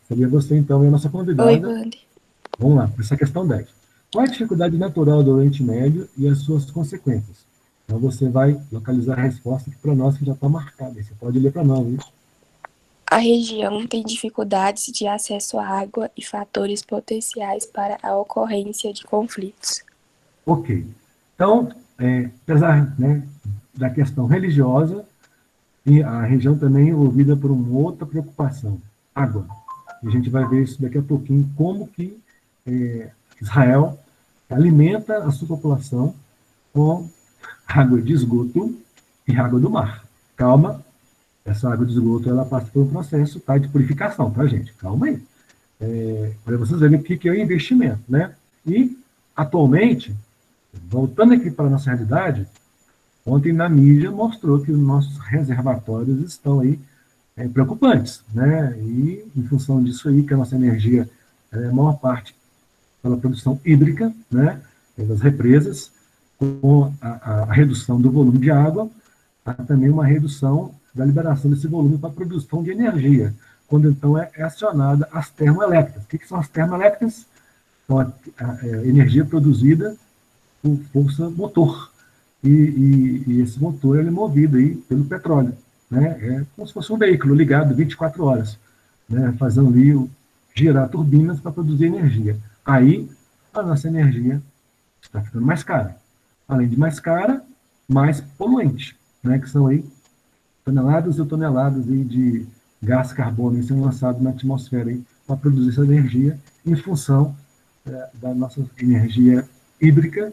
seria você, então, e a nossa convidada. Oi, Wandy. Vamos lá, essa questão 10. Qual a dificuldade natural do Oriente Médio e as suas consequências? Então, você vai localizar a resposta aqui para nós, que já está marcada. Você pode ler para nós, viu? A região tem dificuldades de acesso à água e fatores potenciais para a ocorrência de conflitos. Ok. Então, apesar, né, da questão religiosa, e a região também é envolvida por uma outra preocupação, água. E a gente vai ver isso daqui a pouquinho, como que Israel alimenta a sua população com água de esgoto e água do mar. Calma, essa água de esgoto ela passa por um processo, tá, de purificação, tá, gente? Calma aí. Para vocês verem o que é o investimento, né? E, atualmente, voltando aqui para a nossa realidade, ontem na mídia mostrou que os nossos reservatórios estão aí preocupantes, né? E em função disso aí, que a nossa energia a maior parte pela produção hídrica, né? Das represas, com a redução do volume de água, há também uma redução da liberação desse volume para a produção de energia, quando então é acionada as termoelétricas. O que são as termoelétricas? São a energia produzida por força motor. e esse motor ele é movido aí pelo petróleo, né? É como se fosse um veículo ligado 24 horas, né? Fazendo ali girar turbinas para produzir energia. Aí a nossa energia está ficando mais cara. Além de mais cara, mais poluente, né? Que são aí toneladas e toneladas aí de gás carbono sendo lançado na atmosfera para produzir essa energia em função da nossa energia hídrica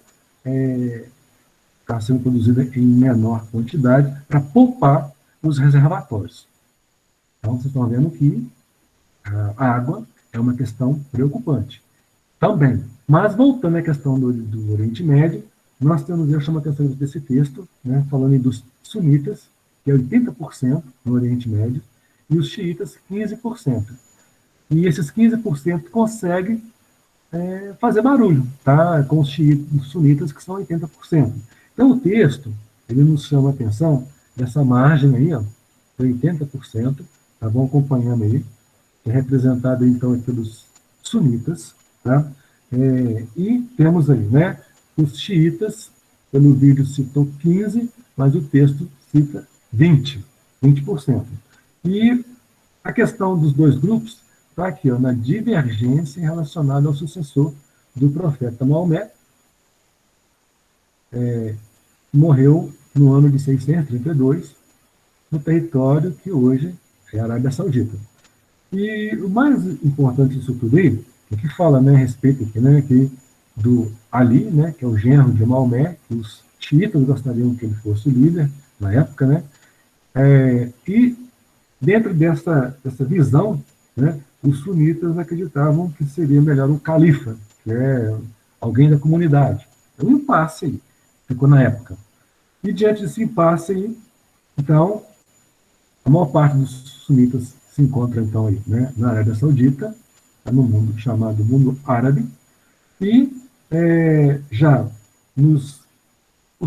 está sendo produzida em menor quantidade para poupar os reservatórios. Então, vocês estão vendo que a água é uma questão preocupante também. Mas, voltando à questão do Oriente Médio, nós temos, eu chamo a atenção desse texto, né, falando dos sunitas, que é 80% no Oriente Médio, e os xiitas, 15%. E esses 15% conseguem fazer barulho, tá? Com os sunitas, que são 80%. Então, o texto, ele nos chama a atenção dessa margem aí, ó, de 80%, tá? Vão acompanhando aí, que é representado, então, pelos sunitas, tá? E temos aí, né, os xiitas, pelo vídeo citou 15%, mas o texto cita 20%. E a questão dos dois grupos está aqui, ó, na divergência relacionada ao sucessor do profeta Maomé, morreu no ano de 632, no território que hoje é a Arábia Saudita. E o mais importante disso tudo aí, é que fala, né, a respeito aqui, né, que do Ali, né, que é o genro de Maomé, que os xiitas gostariam que ele fosse o líder na época, né, e dentro dessa visão, né, os sunitas acreditavam que seria melhor um califa, que é alguém da comunidade. É um impasse aí, ficou na época. E diante desse impasse aí, então, a maior parte dos sunitas se encontra, então, aí, né, na Arábia Saudita, no mundo chamado mundo árabe, e já os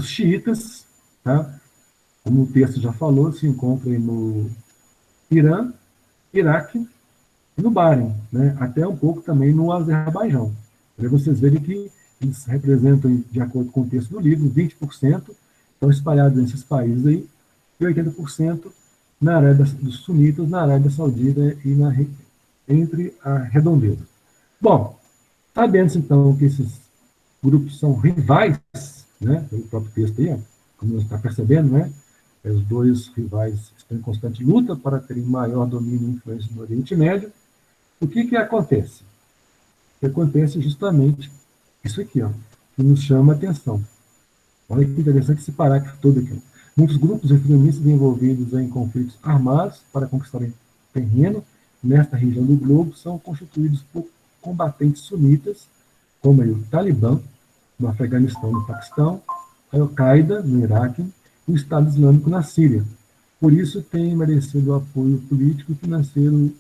xiitas, tá, como o texto já falou, se encontram aí no Irã, Iraque e no Bahrein, né, até um pouco também no Azerbaijão. Para vocês verem que eles representam, de acordo com o texto do livro, 20% estão espalhados nesses países aí, e 80% na Arábia, dos sunitas na Arábia Saudita e entre a redondeza. Bom, sabendo então que esses grupos são rivais, né, pelo próprio texto aí, como você está percebendo, né, os dois rivais estão em constante luta para terem maior domínio e influência no Oriente Médio. O que acontece? O que acontece é justamente isso aqui, ó, que nos chama a atenção. Olha que interessante esse parágrafo todo aqui. Muitos grupos extremistas envolvidos em conflitos armados para conquistarem terreno nesta região do globo são constituídos por combatentes sunitas, como o Talibã, no Afeganistão e no Paquistão, a Al-Qaeda, no Iraque, e o Estado Islâmico na Síria. Por isso, tem merecido o apoio político e financeiro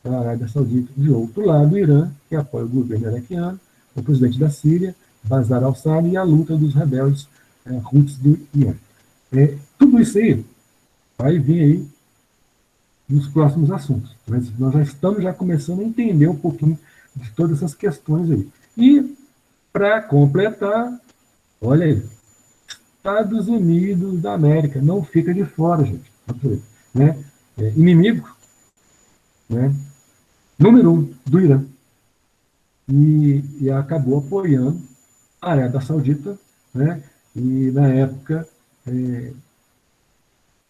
da Arábia Saudita. De outro lado, o Irã, que apoia o governo iraquiano, o presidente da Síria, Bashar al-Assad, e a luta dos rebeldes Houthis do Iêmen. Tudo isso aí vai vir aí nos próximos assuntos. Nós já estamos começando a entender um pouquinho de todas essas questões aí. E, para completar, olha aí, Estados Unidos da América, não fica de fora, gente. Né? Inimigo, né, número 1 do Irã. E acabou apoiando a Arábia Saudita, né, e na época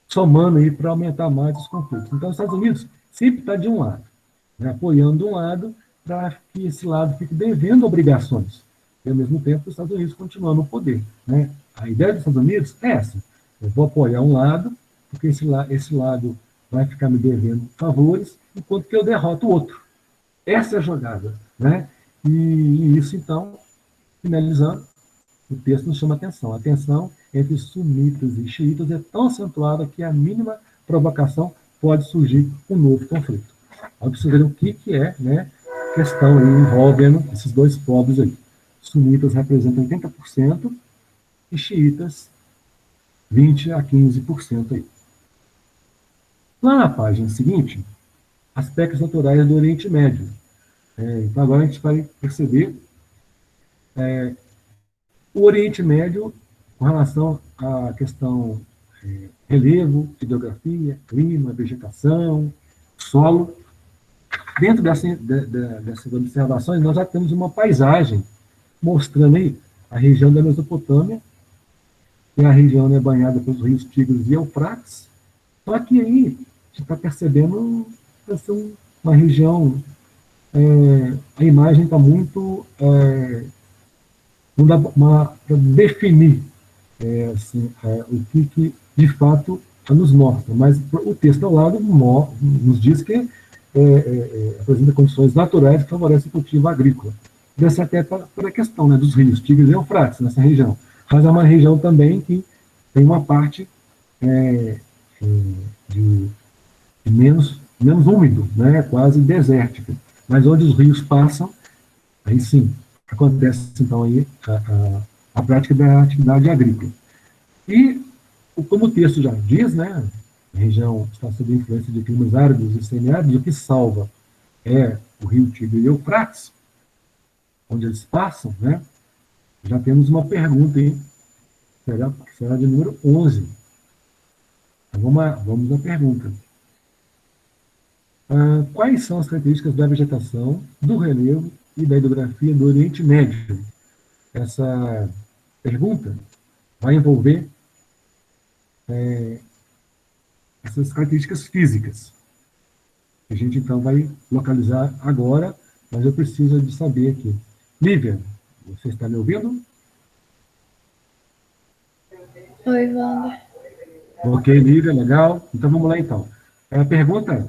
somando aí para aumentar mais os conflitos. Então, os Estados Unidos sempre está de um lado, né, apoiando de um lado para que esse lado fique devendo obrigações. E, ao mesmo tempo, os Estados Unidos continuando no poder. Né? A ideia dos Estados Unidos é essa. Eu vou apoiar um lado, porque esse lado vai ficar me devendo favores, enquanto que eu derroto o outro. Essa é a jogada. Né? E isso, então, finalizando, o texto nos chama atenção. A tensão entre sunitas e xiitas é tão acentuada que a mínima provocação pode surgir um novo conflito. Olha para vocês verem o que é, né, questão aí envolvendo esses dois povos aí. Sunitas representam 80% e xiitas 20% a 15% aí. Lá na página seguinte, aspectos naturais do Oriente Médio. Então agora a gente vai perceber o Oriente Médio, com relação à questão relevo, hidrografia, clima, vegetação, solo. Dentro dessas observações, nós já temos uma paisagem mostrando aí a região da Mesopotâmia, que é a região, né, banhada pelos rios Tigres e Eufrates. Só que aí a gente está percebendo uma região, a imagem está muito, não dá para definir assim, o que de fato nos mostra, mas o texto ao lado nos diz que apresenta condições naturais que favorecem o cultivo agrícola. Dessa até por a questão, né, dos rios Tigres e Eufrates nessa região. Mas é uma região também que tem uma parte de menos úmido, né, quase desértica. Mas onde os rios passam, aí sim, acontece então aí a prática da atividade agrícola. E, como o texto já diz, né, a região está sob influência de climas áridos e semiáridos, o que salva é o rio Tigre e Eufrates, onde eles passam, né? Já temos uma pergunta aí, será de número 11. Então, vamos à pergunta. Quais são as características da vegetação, do relevo e da hidrografia do Oriente Médio? Essa pergunta vai envolver essas características físicas. A gente, então, vai localizar agora, mas eu preciso de saber aqui. Lívia, você está me ouvindo? Oi, Wander. Ok, Lívia, legal. Então, vamos lá, então. A pergunta é: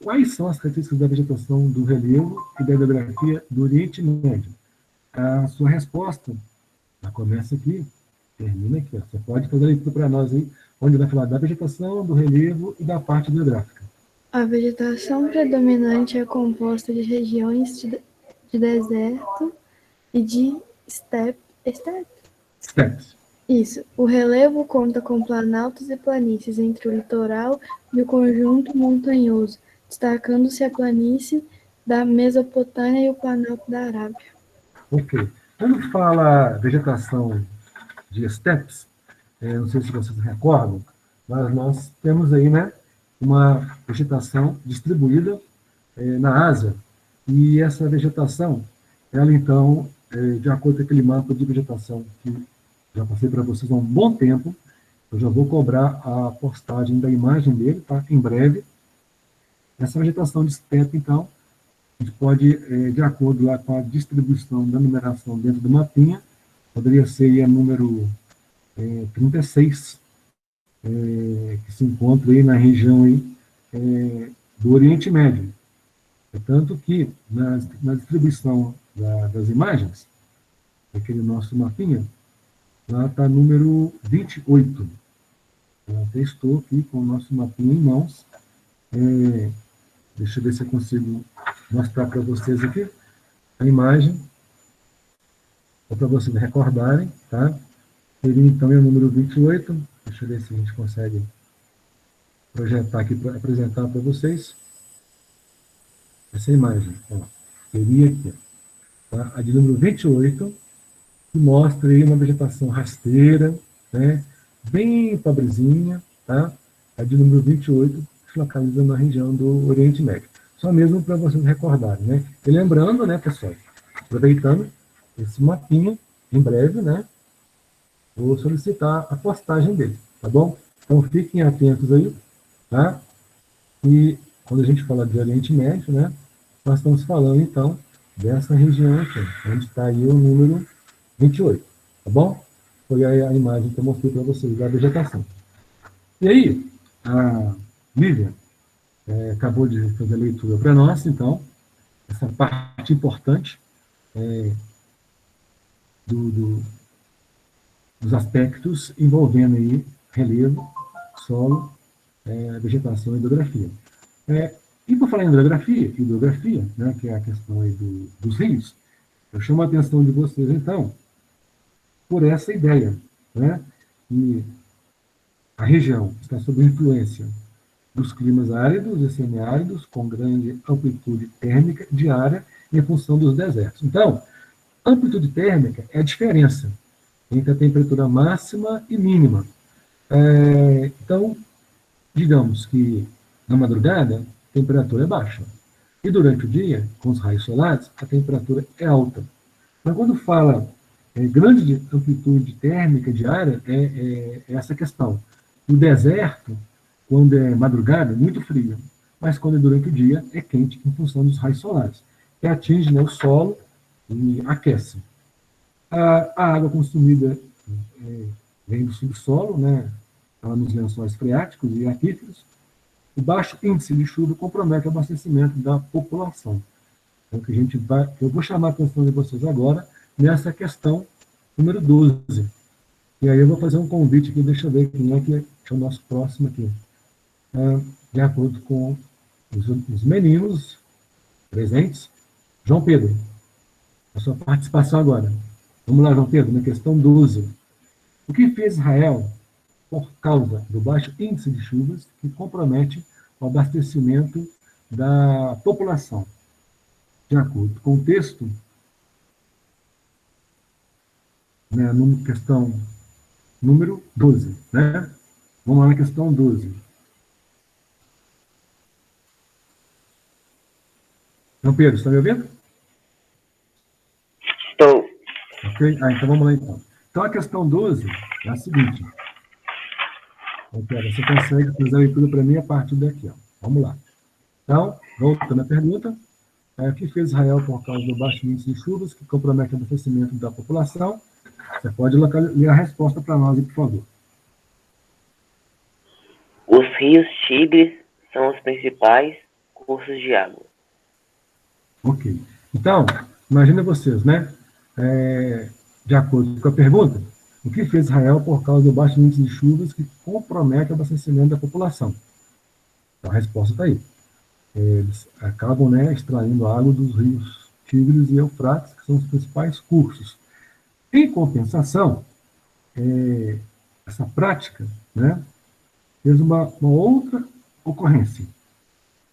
quais são as características da vegetação, do relevo e da hidrografia do Oriente Médio? A sua resposta, ela começa aqui, termina aqui. Ó. Você pode fazer a leitura para nós aí, onde vai falar da vegetação, do relevo e da parte hidrográfica. A vegetação predominante é composta de regiões de deserto e de Steppes. Isso. O relevo conta com planaltos e planícies entre o litoral e o conjunto montanhoso, destacando-se a planície da Mesopotâmia e o planalto da Arábia. Ok. Quando fala vegetação de steppes, não sei se vocês recordam, mas nós temos aí, né, uma vegetação distribuída na Ásia, e essa vegetação, ela então, de acordo com aquele mapa de vegetação que já passei para vocês há um bom tempo, eu já vou cobrar a postagem da imagem dele, tá? Em breve. Essa vegetação de steppe, então, a gente pode, de acordo lá com a distribuição da numeração dentro do mapinha, poderia ser aí a número 36, que se encontra aí na região aí, do Oriente Médio. Tanto que, na distribuição das imagens, aquele nosso mapinha, lá está número 28. Eu até estou aqui com o nosso mapinha em mãos. Deixa eu ver se eu consigo mostrar para vocês aqui a imagem, para vocês recordarem, tá? Seria então o número 28. Deixa eu ver se a gente consegue projetar aqui para apresentar para vocês. Essa imagem, ó, seria aqui, tá? A de número 28, que mostra aí uma vegetação rasteira, né? Bem pobrezinha, tá? A de número 28 se localiza na região do Oriente Médio. Só mesmo para vocês recordarem, né? E lembrando, né, pessoal, aproveitando esse mapinha, em breve, né, vou solicitar a postagem dele, tá bom? Então fiquem atentos aí, tá? E quando a gente fala de Oriente Médio, né, nós estamos falando, então, dessa região aqui, onde está aí o número 28, tá bom? Foi a imagem que eu mostrei para vocês da vegetação. E aí, a Lívia acabou de fazer a leitura para nós, então, essa parte importante dos aspectos envolvendo aí relevo, solo, vegetação e hidrografia. E por falar em hidrografia, né, que é a questão aí dos rios, eu chamo a atenção de vocês, então, por essa ideia, né, que a região está sob influência dos climas áridos e semiáridos, com grande amplitude térmica diária em função dos desertos. Então, amplitude térmica é a diferença entre a temperatura máxima e mínima. Então, digamos que na madrugada, a temperatura é baixa. E durante o dia, com os raios solares, a temperatura é alta. Mas quando fala grande amplitude térmica diária, é essa questão. No deserto, quando é madrugada, é muito frio. Mas quando é durante o dia, é quente em função dos raios solares, que atinge, né, o solo e aquece. A água consumida vem do subsolo, né, nos lençóis freáticos e aquíferos. O baixo índice de chuva compromete o abastecimento da população. Então, eu vou chamar a atenção de vocês agora nessa questão número 12. E aí eu vou fazer um convite aqui, deixa eu ver quem é que é o nosso próximo aqui. De acordo com os meninos presentes. João Pedro, a sua participação agora. Vamos lá, João Pedro, na questão 12. O que fez Israel por causa do baixo índice de chuvas que compromete o abastecimento da população? De acordo com o texto, né, numa questão número 12, né? Vamos lá na questão 12. João Pedro, está me ouvindo? Estou. Ok? Então vamos lá então. Então a questão 12 é a seguinte. Você consegue fazer a leitura para mim a partir daqui. Ó. Vamos lá. Então, voltando à pergunta, o que fez Israel por causa do baixo índice de chuvas que compromete o abastecimento da população? Você pode ler a resposta para nós, por favor. Os rios Tigres são os principais cursos de água. Ok. Então, imagina vocês, né? De acordo com a pergunta, o que fez Israel por causa do baixo índice de chuvas que compromete o abastecimento da população? Então, a resposta está aí. Eles acabam, né, extraindo água dos rios Tigres e Eufrates, que são os principais cursos. Em compensação, essa prática, né, fez uma outra ocorrência.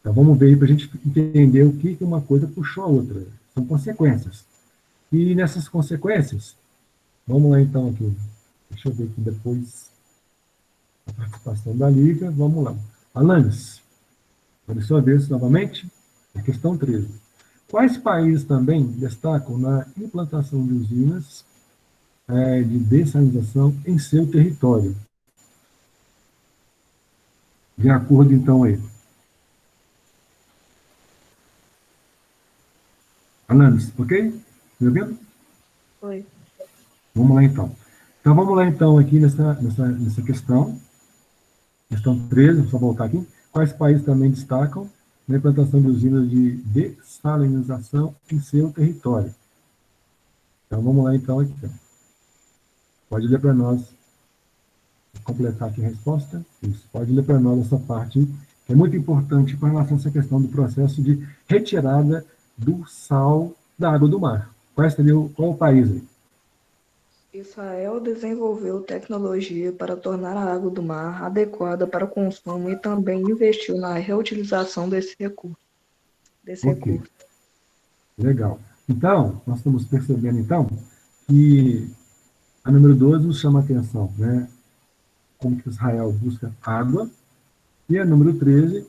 Então, vamos ver aí para a gente entender o que uma coisa puxou a outra. São consequências. E nessas consequências, vamos lá então aqui. Deixa eu ver aqui depois a participação da Lívia. Vamos lá. Alanis, por sua vez, novamente, a questão 13. Quais países também destacam na implantação de usinas de dessalinização em seu território? De acordo, então, aí. Alanis, ok? Me ouvindo? Oi. Vamos lá, então. Então, vamos lá, então, aqui nessa questão. Questão 13, só voltar aqui. Quais países também destacam na implantação de usinas de dessalinização em seu território? Então, vamos lá, então, aqui. Pode ler para nós, completar aqui a resposta. Isso, pode ler para nós essa parte, que é muito importante com relação a essa questão do processo de retirada do sal da água do mar. Qual é o país aí? Israel desenvolveu tecnologia para tornar a água do mar adequada para o consumo e também investiu na reutilização desse recurso. Ok. Legal. Então, nós estamos percebendo, então, que a número 12 nos chama a atenção, né? Como que Israel busca água, e a número 13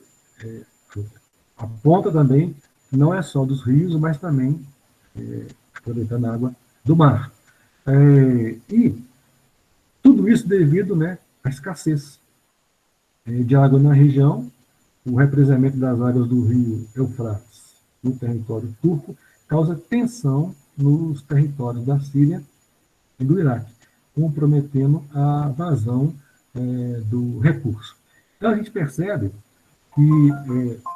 aponta também que não é só dos rios, mas também aproveitando a água do mar. E tudo isso devido, né, à escassez de água na região, o represamento das águas do rio Eufrates no território turco causa tensão nos territórios da Síria e do Iraque, comprometendo a vazão do recurso. Então a gente percebe que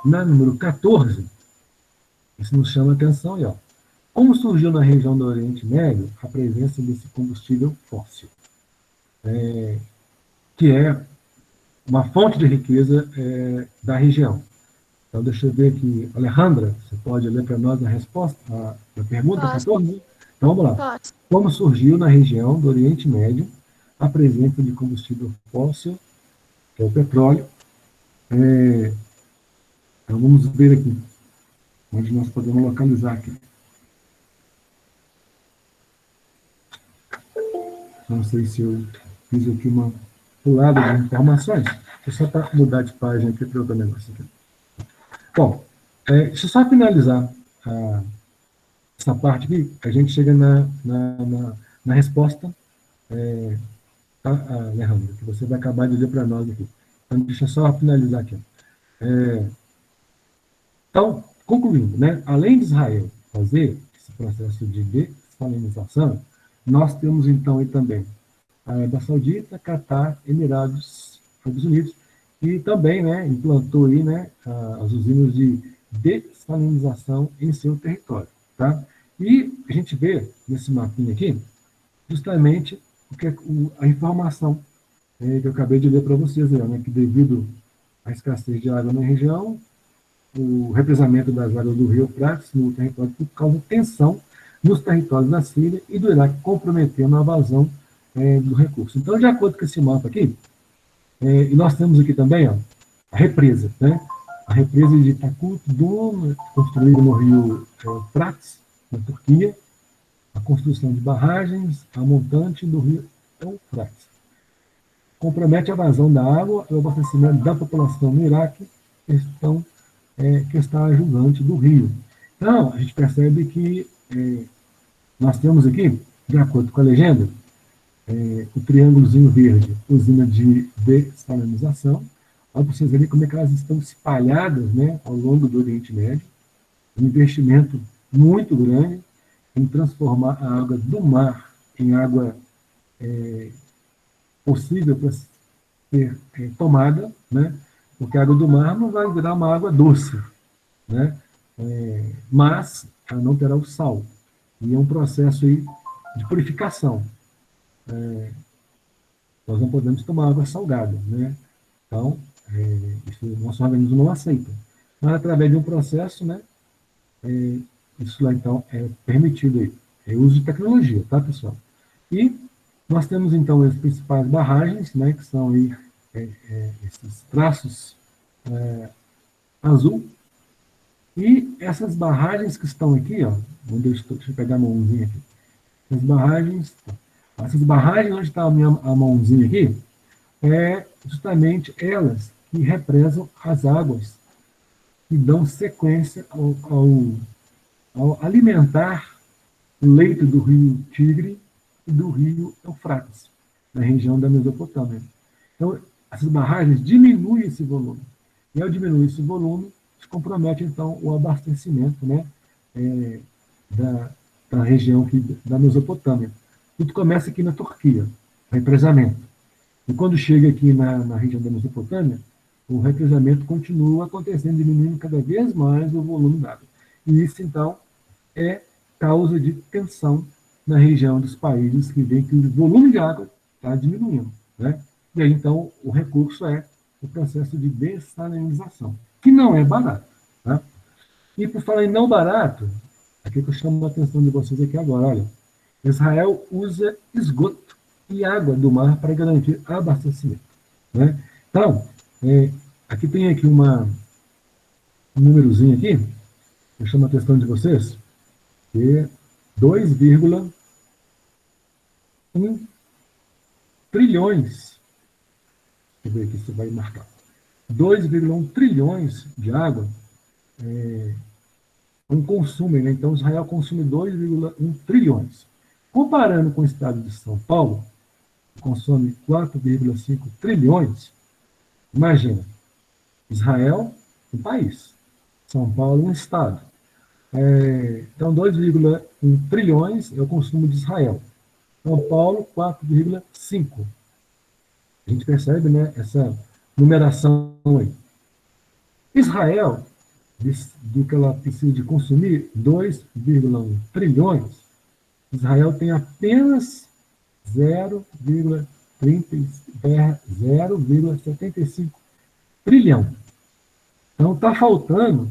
na número 14, isso nos chama a atenção, e ó, como surgiu na região do Oriente Médio a presença desse combustível fóssil, que é uma fonte de riqueza da região. Então, deixa eu ver aqui. Alejandra, você pode ler para nós a resposta, a pergunta 14? Então, vamos lá. Posso. Como surgiu na região do Oriente Médio a presença de combustível fóssil, que é o petróleo? Então, vamos ver aqui, onde nós podemos localizar aqui. Não sei se eu fiz aqui uma pulada de informações. Deixa eu só para mudar de página aqui para outro negócio aqui. Bom, deixa eu só finalizar essa parte aqui, a gente chega na resposta, Alejandro, que você vai acabar de ler para nós aqui. Então, deixa eu só finalizar aqui. Então, concluindo, né, além de Israel fazer esse processo de dessalinização, nós temos, então, aí também a Arábia Saudita, Catar, Emirados Árabes Unidos, e também, né, implantou aí, né, as usinas de dessalinização em seu território, tá? E a gente vê nesse mapinha aqui, justamente a informação que eu acabei de ler para vocês, né, que devido à escassez de água na região, o represamento das águas do rio Eufrates no território causa tensão nos territórios da Síria e do Iraque, comprometendo a vazão do recurso. Então, de acordo com esse mapa aqui, e nós temos aqui também, ó, a represa, né? A represa de Takut Dum, construída no rio Eufrates, na Turquia, a construção de barragens a montante do rio Eufrates. Compromete a vazão da água e o abastecimento da população no Iraque, que está ajudante do rio. Então, a gente percebe que nós temos aqui, de acordo com a legenda, o triângulozinho verde, usina de dessalinização. Olha para vocês verem como é que elas estão espalhadas, né, ao longo do Oriente Médio. Um investimento muito grande em transformar a água do mar em água possível para ser tomada, né, porque a água do mar não vai virar uma água doce, né, mas ela não terá o sal. E é um processo aí de purificação. Nós não podemos tomar água salgada, né? Então, isso o nosso organismo não aceita. Mas, através de um processo, né, isso lá, então, é permitido aí. É uso de tecnologia, tá, pessoal? E nós temos, então, as principais barragens, né, que são aí esses traços azul. E essas barragens que estão aqui, ó, deixa eu pegar a mãozinha aqui. Essas barragens onde está a mãozinha aqui, justamente elas que represam as águas que dão sequência ao alimentar o leito do rio Tigre e do rio Eufrates, na região da Mesopotâmia. Então, essas barragens diminuem esse volume. E ao diminuir esse volume, se compromete, então, o abastecimento, né, da região da Mesopotâmia. Tudo começa aqui na Turquia, o represamento. E quando chega aqui na região da Mesopotâmia, o represamento continua acontecendo, diminuindo cada vez mais o volume d'água. E isso, então, é causa de tensão na região dos países que veem que o volume de água está diminuindo, né? E aí, então, o recurso é o processo de dessalinização, que não é barato, tá? E por falar em não barato, aqui que eu chamo a atenção de vocês aqui agora, olha, Israel usa esgoto e água do mar para garantir abastecimento, né? Então, aqui tem aqui um númerozinho aqui, eu chamo a atenção de vocês, que é 2,1 trilhões, deixa eu ver aqui se vai marcar, 2,1 trilhões de água um consumo, né? Então Israel consome 2,1 trilhões. Comparando com o estado de São Paulo, que consome 4,5 trilhões, imagina, Israel, um país, São Paulo, um estado. Então, 2,1 trilhões é o consumo de Israel. São Paulo, 4,5. A gente percebe, né, essa numeração aí. Israel, do que ela precisa de consumir, 2,1 trilhões, Israel tem apenas 0,75 trilhão. Então, está faltando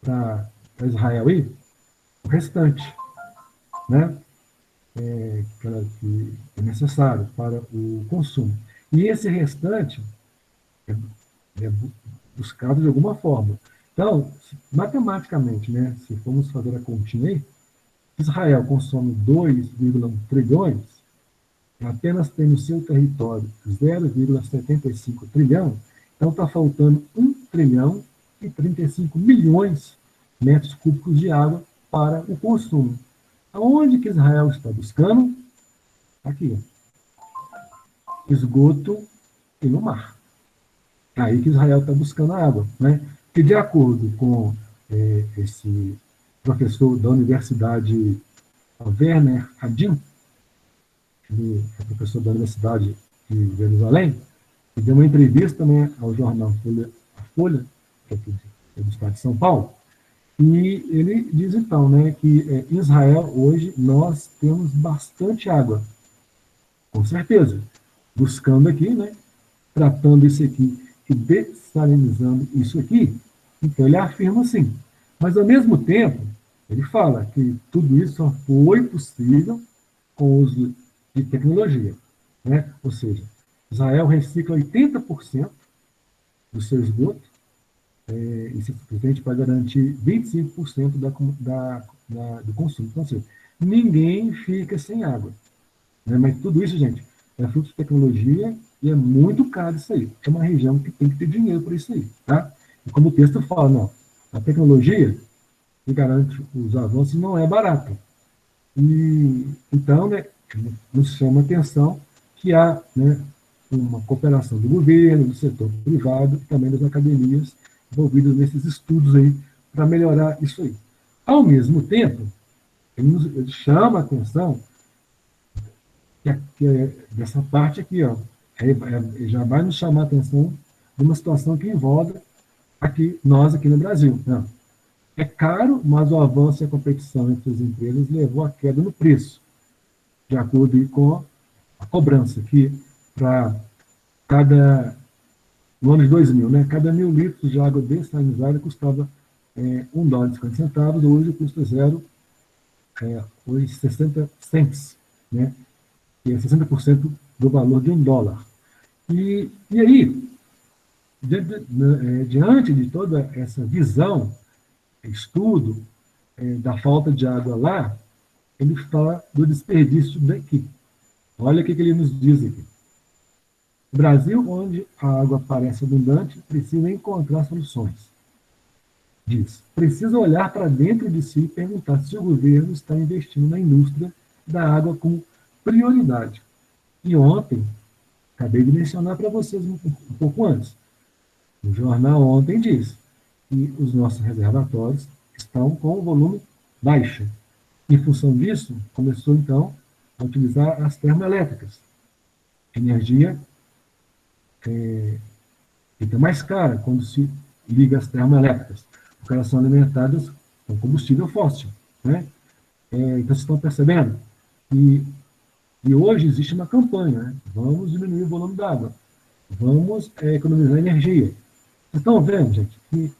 para Israel aí o restante, né? Que é necessário para o consumo. E esse restante é buscado de alguma forma. Então, matematicamente, né, se formos fazer a continha aí, Israel consome 2,1 trilhões, apenas tem no seu território 0,75 trilhão, então está faltando 1 trilhão e 35 milhões de metros cúbicos de água para o consumo. Aonde que Israel está buscando? Aqui, esgoto e no mar. É aí que Israel está buscando a água, né? E de acordo com esse professor da Universidade Werner Hadin, que é professor da Universidade de Jerusalém, ele deu uma entrevista, né, ao jornal Folha, que é aqui do estado de São Paulo, e ele diz então, né, que em Israel hoje nós temos bastante água, com certeza, buscando aqui, né, tratando isso aqui e dessalinizando isso aqui. Então ele afirma assim, mas ao mesmo tempo ele fala que tudo isso só foi possível com o uso de tecnologia, né? Ou seja, Israel recicla 80% do seu esgoto, isso é suficiente para garantir 25% do consumo. Então, assim, ninguém fica sem água, né? Mas tudo isso, gente, é fruto de tecnologia e é muito caro isso aí. É uma região que tem que ter dinheiro para isso aí, tá? E como o texto fala, não, a tecnologia que garante os avanços não é barata. E, então, né, nos chama a atenção que há, né, uma cooperação do governo, do setor privado e também das academias envolvidas nesses estudos aí para melhorar isso aí. Ao mesmo tempo, ele chama a atenção dessa parte aqui, ó, já vai nos chamar a atenção de uma situação que envolve nós aqui no Brasil. Né? É caro, mas o avanço e a competição entre as empresas levou à queda no preço, de acordo com a cobrança, que no ano de 2000, né, cada 1.000 litros de água dessalinizada custava $1,50, hoje custa hoje 60 cents, né, que é 60% do valor de $1. E aí, diante de toda essa visão, estudo da falta de água lá, ele fala do desperdício daqui. Olha o que ele nos diz aqui. O Brasil, onde a água parece abundante, precisa encontrar soluções. Diz, precisa olhar para dentro de si e perguntar se o governo está investindo na indústria da água com prioridade. E ontem, acabei de mencionar para vocês um pouco antes, o jornal ontem diz que os nossos reservatórios estão com o volume baixo. Em função disso, começou então a utilizar as termoelétricas. Energia fica mais cara quando se liga às termoelétricas, porque elas são alimentadas com combustível fóssil, né? Então, vocês estão percebendo? E hoje existe uma campanha, né? Vamos diminuir o volume d'água, vamos economizar energia. Vocês estão vendo, gente, que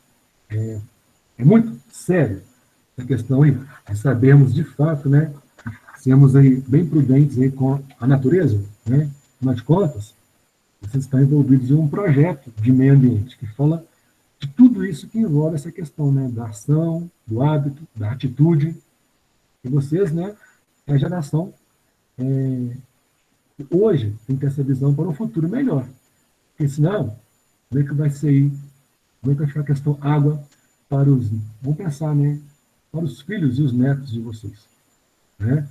é muito sério essa questão aí, de sabermos de fato, né, sermos aí bem prudentes aí com a natureza, né? Afinal de contas, vocês estão envolvidos em um projeto de meio ambiente que fala de tudo isso que envolve essa questão, né, da ação, do hábito, da atitude. E vocês, né, é a geração hoje tem que ter essa visão para um futuro melhor. Porque senão, como é que vai ser, como é que vai ficar a questão água para vamos pensar, né, para os filhos e os netos de vocês, né?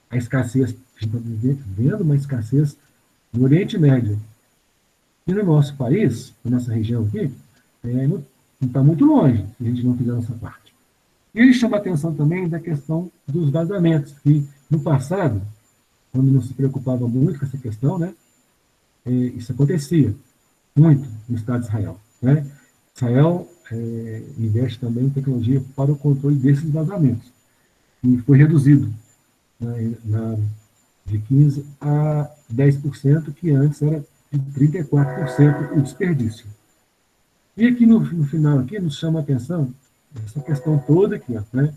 A escassez, a gente está vendo uma escassez no Oriente Médio. E no nosso país, na nossa região aqui, não está muito longe se a gente não fizer essa parte. E ele chama a atenção também da questão dos vazamentos, que no passado, quando não se preocupava muito com essa questão, né, isso acontecia muito no Estado de Israel. Né? Israel investe também em tecnologia para o controle desses vazamentos. E foi reduzido, né, de 15% a 10%, que antes era de 34% o desperdício. E aqui no final aqui nos chama a atenção essa questão toda aqui, ó, né?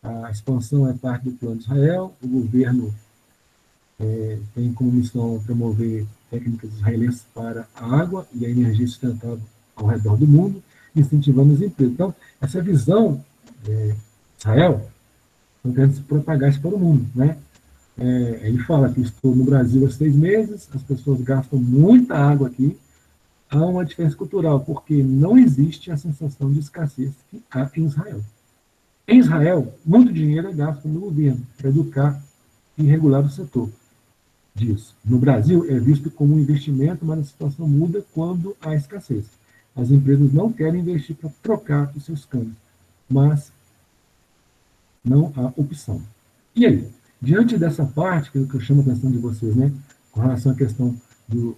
A expansão é parte do plano de Israel, o governo tem como missão promover técnicas israelenses para a água e a energia sustentável ao redor do mundo, incentivando os empregos. Então, essa visão de Israel estão querendo se propagar isso para o mundo, né? Ele fala que estou no Brasil há 6 meses, as pessoas gastam muita água aqui, há uma diferença cultural, porque não existe a sensação de escassez que há em Israel. Em Israel, muito dinheiro é gasto no governo para educar e regular o setor disso. No Brasil, é visto como um investimento, mas a situação muda quando há escassez. As empresas não querem investir para trocar os seus câmbios, mas não há opção. E aí? Diante dessa parte, que eu chamo a atenção de vocês, né, com relação à questão dos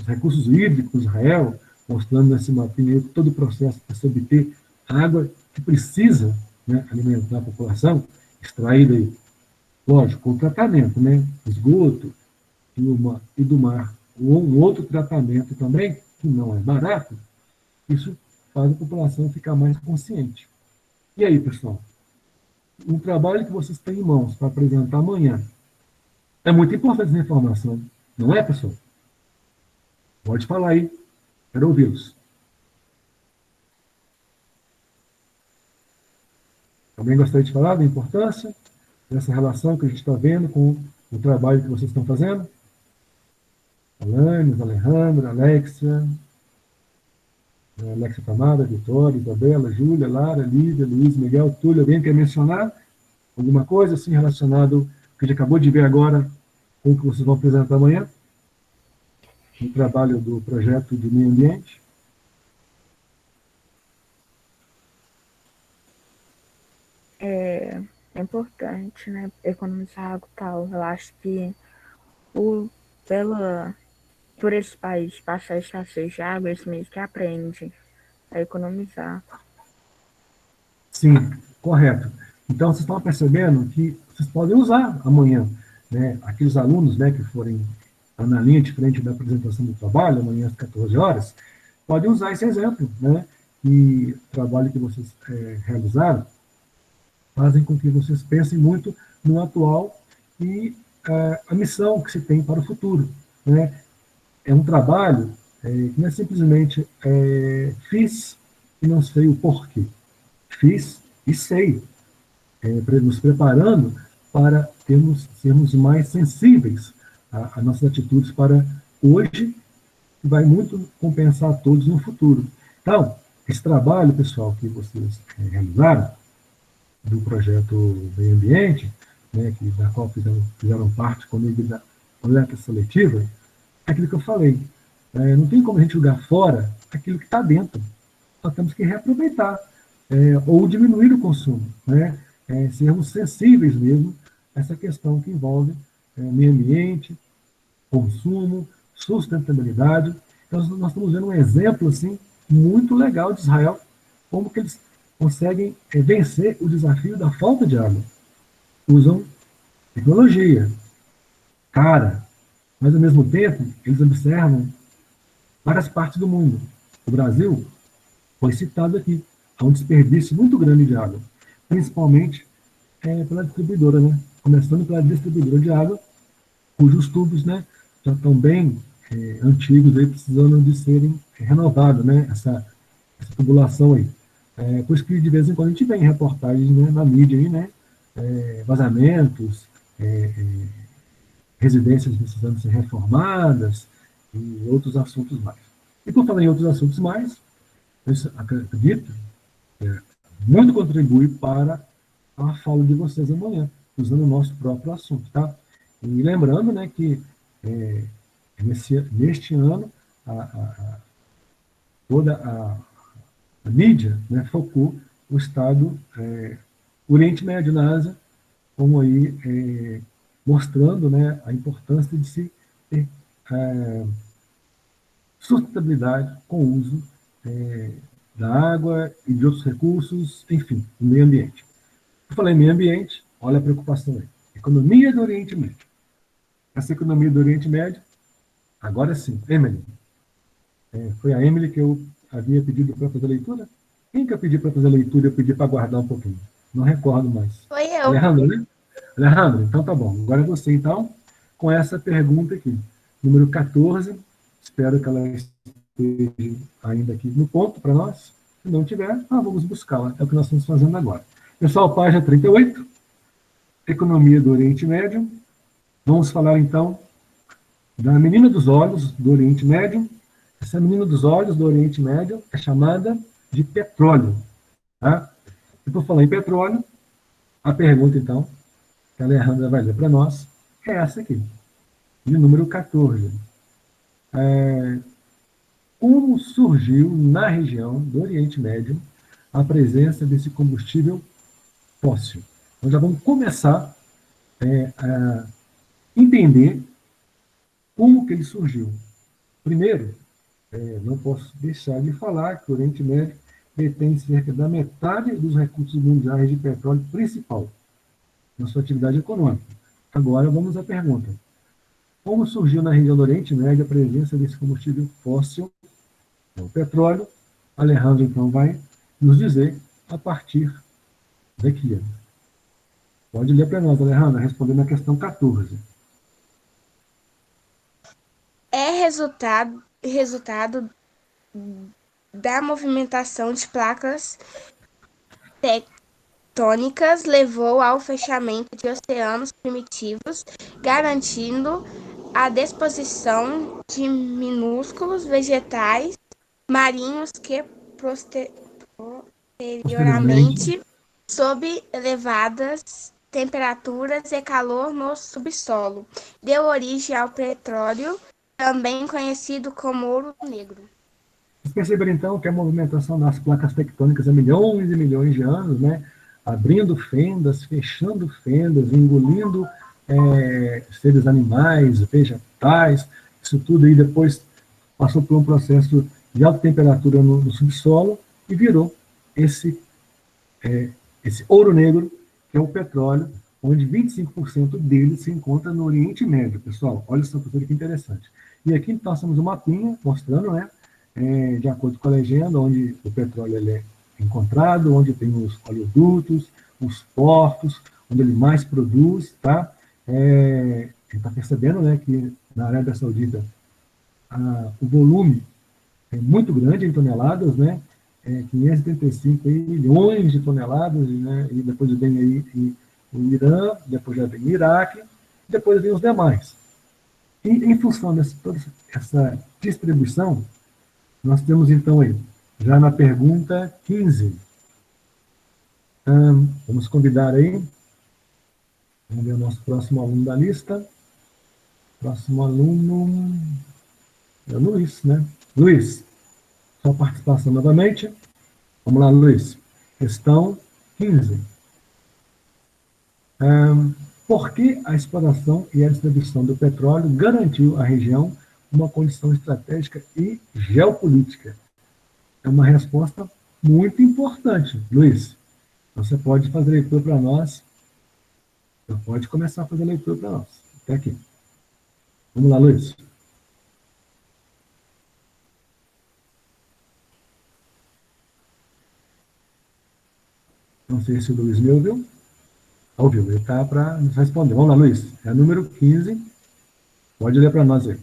recursos hídricos de Israel, mostrando nesse mapinha todo o processo para se obter água que precisa, né, alimentar a população, extraída aí, lógico, com tratamento, né, esgoto e do mar, ou um outro tratamento também, que não é barato, isso faz a população ficar mais consciente. E aí, pessoal? O trabalho que vocês têm em mãos para apresentar amanhã é muito importante essa informação, não é, pessoal? Pode falar aí, quero ouvi-los. Também gostaria de falar da importância dessa relação que a gente está vendo com o trabalho que vocês estão fazendo? Alanis, Alejandra, Alexia Tamara, Vitória, Isabela, Júlia, Lara, Lívia, Luiz, Miguel, Túlio. Alguém quer mencionar alguma coisa assim relacionado que a gente acabou de ver agora com o que vocês vão apresentar amanhã? No trabalho do projeto de meio ambiente? É importante, né, economizar água e tal. Eu acho que por esse país passar a escassez de água, eles meio que aprendem a economizar. Sim, correto. Então, vocês estão percebendo que vocês podem usar amanhã, né, aqueles alunos, né, que forem na linha de frente da apresentação do trabalho, amanhã às 14 horas, podem usar esse exemplo, né, e o trabalho que vocês realizaram fazem com que vocês pensem muito no atual e a missão que se tem para o futuro, né? É um trabalho que não é simplesmente fiz e não sei o porquê. Fiz e sei, nos preparando para sermos mais sensíveis às nossas atitudes para hoje, que vai muito compensar a todos no futuro. Então, esse trabalho, pessoal, que vocês realizaram, do projeto Meio Ambiente, né, da qual fizeram parte comigo da coleta seletiva, é aquilo que eu falei. Não tem como a gente jogar fora aquilo que está dentro. Nós temos que reaproveitar, ou diminuir o consumo, né? Sermos sensíveis mesmo a essa questão que envolve meio ambiente, consumo, sustentabilidade. Então, nós estamos vendo um exemplo assim, muito legal de Israel, como que eles conseguem vencer o desafio da falta de água. Usam tecnologia, cara, mas ao mesmo tempo eles observam várias partes do mundo. O Brasil foi citado aqui. Há um desperdício muito grande de água, principalmente pela distribuidora, né? Começando pela distribuidora de água, cujos tubos, né, já estão bem antigos, aí, precisando de serem renovados, né? Essa tubulação aí. Por isso que de vez em quando a gente vê em reportagens, né, na mídia aí, né, vazamentos, residências precisando ser reformadas e outros assuntos mais. E por falar em outros assuntos mais, eu acredito que muito contribui para a fala de vocês amanhã, usando o nosso próprio assunto, tá? E lembrando, né, que neste ano toda a mídia, né, focou o Estado Oriente Médio na Ásia, como aí mostrando, né, a importância de se ter sustentabilidade com o uso da água e de outros recursos, enfim, do meio ambiente. Eu falei meio ambiente, olha a preocupação aí. Economia do Oriente Médio. Essa economia do Oriente Médio, agora sim, Emily. Foi a Emily que eu havia pedido para fazer leitura? Quem que eu pedi para fazer leitura e eu pedi para guardar um pouquinho? Não recordo mais. Foi eu. Alejandro, né? Alejandro, então tá bom. Agora é você, então, com essa pergunta aqui. Número 14. Espero que ela esteja ainda aqui no ponto para nós. Se não tiver, vamos buscá-la. É o que nós estamos fazendo agora. Pessoal, página 38. economia do Oriente Médio. Vamos falar, então, da menina dos olhos do Oriente Médio. Essa menina dos olhos do Oriente Médio é chamada de petróleo. Tá? E por falar em petróleo, a pergunta, então, que a Alejandra vai ler para nós, é essa aqui, de número 14. Como surgiu na região do Oriente Médio a presença desse combustível fóssil? Nós já vamos começar a entender como que ele surgiu. Primeiro, não posso deixar de falar que o Oriente Médio detém cerca da metade dos recursos mundiais de petróleo principal na sua atividade econômica. Agora vamos à pergunta. Como surgiu na região do Oriente Médio a presença desse combustível fóssil, o petróleo? Alejandro, então, vai nos dizer a partir daqui. Pode ler para nós, Alejandro, respondendo a questão 14. É resultado da movimentação de placas tectônicas levou ao fechamento de oceanos primitivos, garantindo a disposição de minúsculos vegetais marinhos que posteriormente, sob elevadas temperaturas e calor no subsolo, deu origem ao petróleo, também conhecido como ouro negro. Vocês perceberam, então, que a movimentação das placas tectônicas há milhões e milhões de anos, né, abrindo fendas, fechando fendas, engolindo seres animais, vegetais, isso tudo aí depois passou por um processo de alta temperatura no subsolo e virou esse ouro negro, que é o petróleo, onde 25% dele se encontra no Oriente Médio, pessoal. Olha só que interessante. E aqui nós temos um mapinha mostrando, né, de acordo com a legenda, onde o petróleo ele é encontrado, onde tem os oleodutos, os portos, onde ele mais produz, tá? Ele está percebendo, né, que na Arábia Saudita o volume é muito grande em toneladas, né? 575 milhões de toneladas, né? E depois vem aí o Irã, depois já vem o Iraque, depois vem os demais. E em função de toda essa distribuição, nós temos então aí, já na pergunta 15, vamos convidar aí, vamos ver o nosso próximo aluno da lista. Próximo aluno é o Luiz, né? Luiz, sua participação novamente. Vamos lá, Luiz. Questão 15. Por que a exploração e a distribuição do petróleo garantiu à região uma condição estratégica e geopolítica? É uma resposta muito importante, Luiz. Você pode fazer a leitura para nós. Você pode começar a fazer a leitura para nós. Até aqui. Vamos lá, Luiz. Não sei se o Luiz me ouviu. Ouviu, ele está para nos responder. Vamos lá, Luiz. É a número 15. Pode ler para nós aí.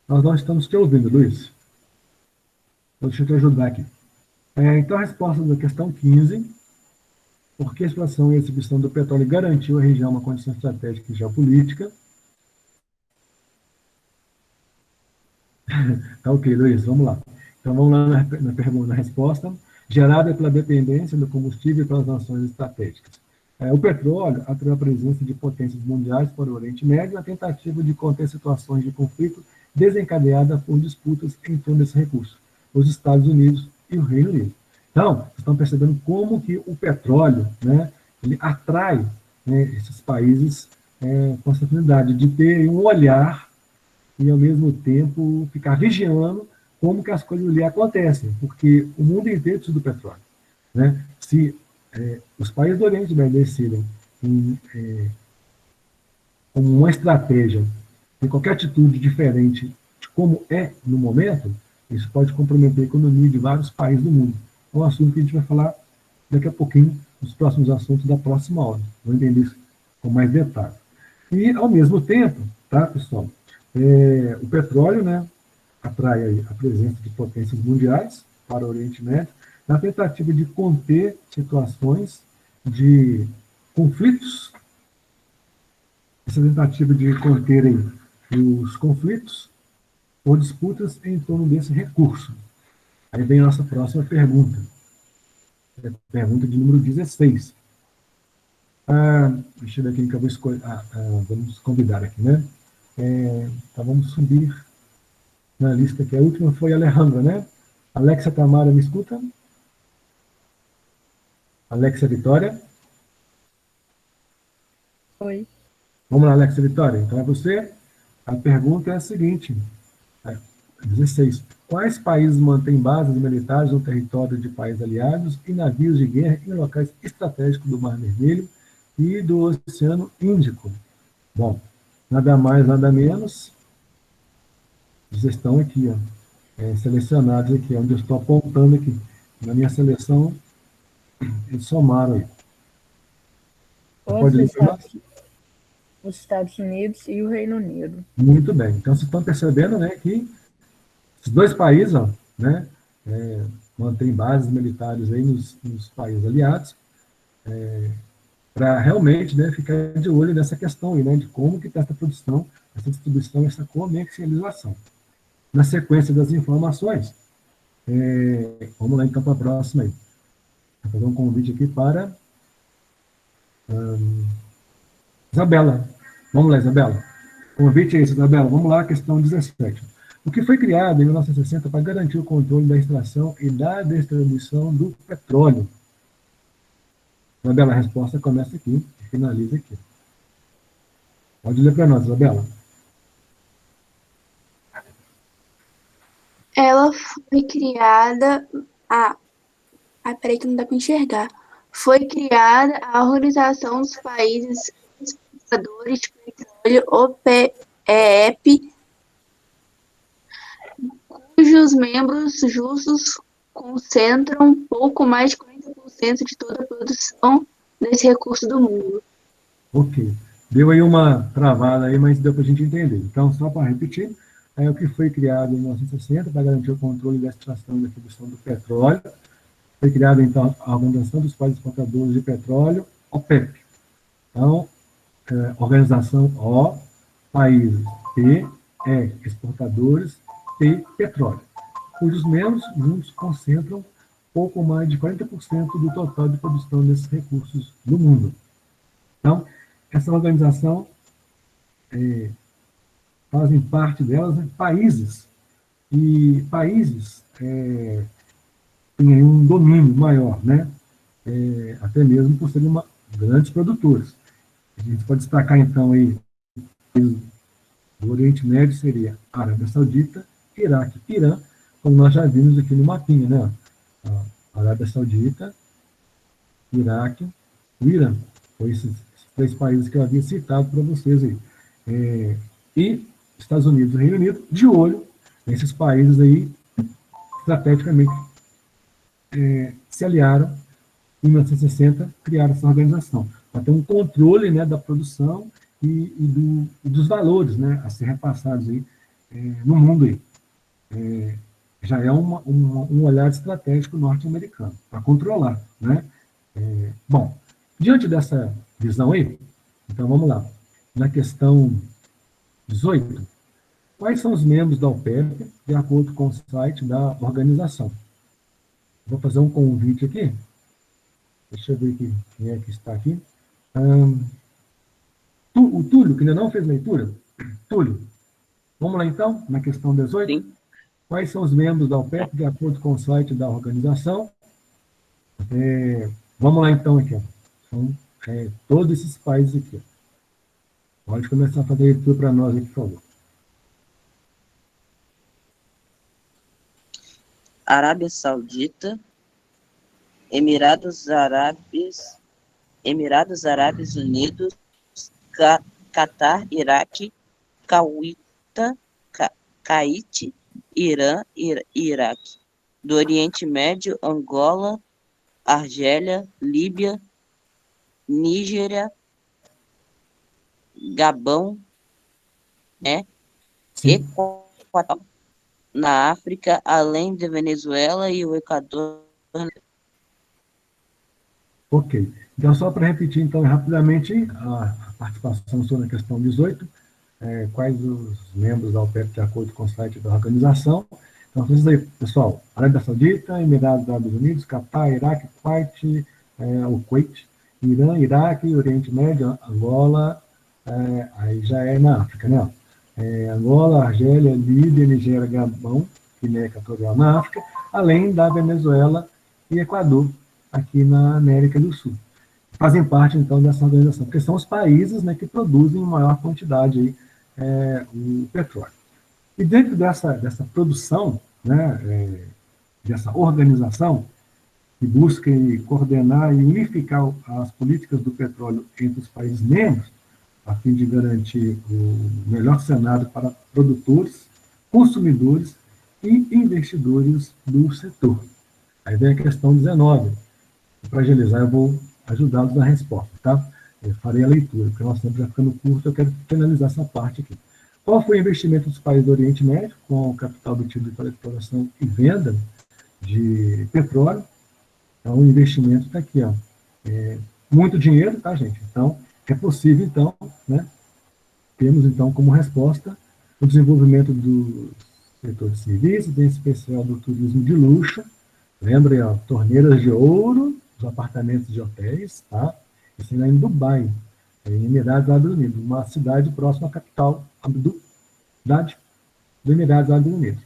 Nós não estamos te ouvindo, Luiz. Deixa eu te ajudar aqui. Então, a resposta da questão 15. Por que a exploração e a distribuição do petróleo garantiu à região uma condição estratégica e geopolítica? Tá ok, Luiz, vamos lá. Então, vamos lá na pergunta, na resposta. Gerada pela dependência do combustível pelas nações estratégicas. O petróleo atraiu a presença de potências mundiais para o Oriente Médio na tentativa de conter situações de conflito desencadeada por disputas em torno desse recurso, os Estados Unidos e o Reino Unido. Então, vocês estão percebendo como que o petróleo, né, ele atrai, né, esses países com essa finalidade de ter um olhar e, ao mesmo tempo, ficar vigiando como que as coisas ali acontecem, porque o mundo inteiro precisa do petróleo. Né? Se os países do Oriente Médio decidem como uma estratégia em qualquer atitude diferente de como é no momento, isso pode comprometer a economia de vários países do mundo. É um assunto que a gente vai falar daqui a pouquinho, nos próximos assuntos da próxima aula. Vou entender isso com mais detalhe. E, ao mesmo tempo, tá, pessoal, o petróleo, né, atrai aí a presença de potências mundiais para o Oriente Médio, na tentativa de conter situações de conflitos, essa tentativa de conter aí os conflitos ou disputas em torno desse recurso. Aí vem a nossa próxima pergunta. É a pergunta de número 16. Deixa eu ver quem que eu vou escolher. Vamos convidar aqui, né? Então vamos subir na lista, que a última foi a Alejandra, né? Alexa Tamara, me escuta? Alexa Vitória? Oi. Vamos lá, Alexa Vitória. Então é você. A pergunta é a seguinte: 16. Quais países mantêm bases militares no território de países aliados e navios de guerra em locais estratégicos do Mar Vermelho e do Oceano Índico? Bom, nada mais, nada menos. Vocês estão aqui, ó, selecionados aqui, onde eu estou apontando aqui. Na minha seleção, eles somaram aí. Pode ler para nós? Os Estados Unidos e o Reino Unido. Muito bem. Então, vocês estão percebendo, né, que esses dois países, ó, né, mantêm bases militares aí nos países aliados, para realmente, né, ficar de olho nessa questão aí, né, de como que está essa produção, essa distribuição, essa comercialização. Na sequência das informações, vamos lá então para a próxima aí. Vou fazer um convite aqui para Isabela. Vamos lá, Isabela. Convite é esse, Isabela. Vamos lá, questão 17. O que foi criado em 1960 para garantir o controle da extração e da distribuição do petróleo? Isabela, a resposta começa aqui e finaliza aqui. Pode ler para nós, Isabela. Ela foi criada peraí que não dá para enxergar. Foi criada a Organização dos Países Exportadores de Petróleo, OPEP, cujos membros justos concentram pouco mais de 40% de toda a produção desse recurso do mundo. Ok. Deu aí uma travada aí, mas deu para a gente entender. Então, só para repetir, o que foi criado em 1960 para garantir o controle da extração e da distribuição do petróleo. Foi criada, então, a Organização dos Países Exportadores de Petróleo, OPEP. Então, organização O, países, P, exportadores, P, petróleo, cujos membros juntos concentram pouco mais de 40% do total de produção desses recursos do mundo. Então, essa organização, fazem parte delas, né, países, e países têm um domínio maior, né, até mesmo por serem grandes produtores. A gente pode destacar, então, aí, do Oriente Médio seria Arábia Saudita, Iraque, Irã, como nós já vimos aqui no mapinha, né? Arábia Saudita, Iraque e Irã. Foi esses três países que eu havia citado para vocês aí. E Estados Unidos e Reino Unido, de olho nesses países aí, estrategicamente, se aliaram em 1960, criaram essa organização, para ter um controle, né, da produção e dos valores, né, a ser repassados aí, no mundo aí. Já é um olhar estratégico norte-americano, para controlar, né. Bom, diante dessa visão aí, então vamos lá. Na questão 18, quais são os membros da OPEP, de acordo com o site da organização? Vou fazer um convite aqui. Deixa eu ver quem é que está aqui. O Túlio, que ainda não fez leitura. Túlio, vamos lá então, na questão 18. Sim. Quais são os membros da OPEP, de acordo com o site da organização? Vamos lá então aqui. Ó. São todos esses países aqui. Ó. Pode começar a fazer leitura para nós aqui, por favor. Arábia Saudita, Emirados Árabes Unidos, Catar, Iraque, Caite, Irã e Iraque. Do Oriente Médio, Angola, Argélia, Líbia, Níger, Gabão, Equador. Na África, além de Venezuela e o Equador, Ok. Então, só para repetir, então, rapidamente, a participação sobre a questão 18, quais os membros da OPEP de acordo com o site da organização. Então, vocês aí, pessoal, Arábia Saudita, Emirados Árabes Unidos, Catar, Iraque, Kuwait, o Kuwait, Irã, Iraque, Oriente Médio, Angola, aí já é na África, né? Angola, Argélia, Líbia, Nigéria, Gabão, Guiné Equatorial na África, além da Venezuela e Equador, aqui na América do Sul. Fazem parte, então, dessa organização, porque são os países, né, que produzem em maior quantidade aí, o petróleo. E dentro dessa produção, né, dessa organização, que busca coordenar e unificar as políticas do petróleo entre os países membros, a fim de garantir o melhor cenário para produtores, consumidores e investidores do setor. Aí vem a questão 19. Para agilizar, eu vou ajudá-los na resposta, tá? Eu farei a leitura, porque nosso tempo já ficando curto, eu quero finalizar essa parte aqui. Qual foi o investimento dos países do Oriente Médio, com o capital obtido pela exploração e venda de petróleo? Então, o investimento está aqui, ó. Muito dinheiro, tá, gente? Então, é possível, então, né? Temos, então, como resposta o desenvolvimento do setor de serviços, em especial do turismo de luxo. Lembrem, ó, torneiras de ouro, os apartamentos de hotéis, tá? Isso é em Dubai, em Emirados Árabes Unidos, uma cidade próxima à capital do Emirados Árabes Unidos,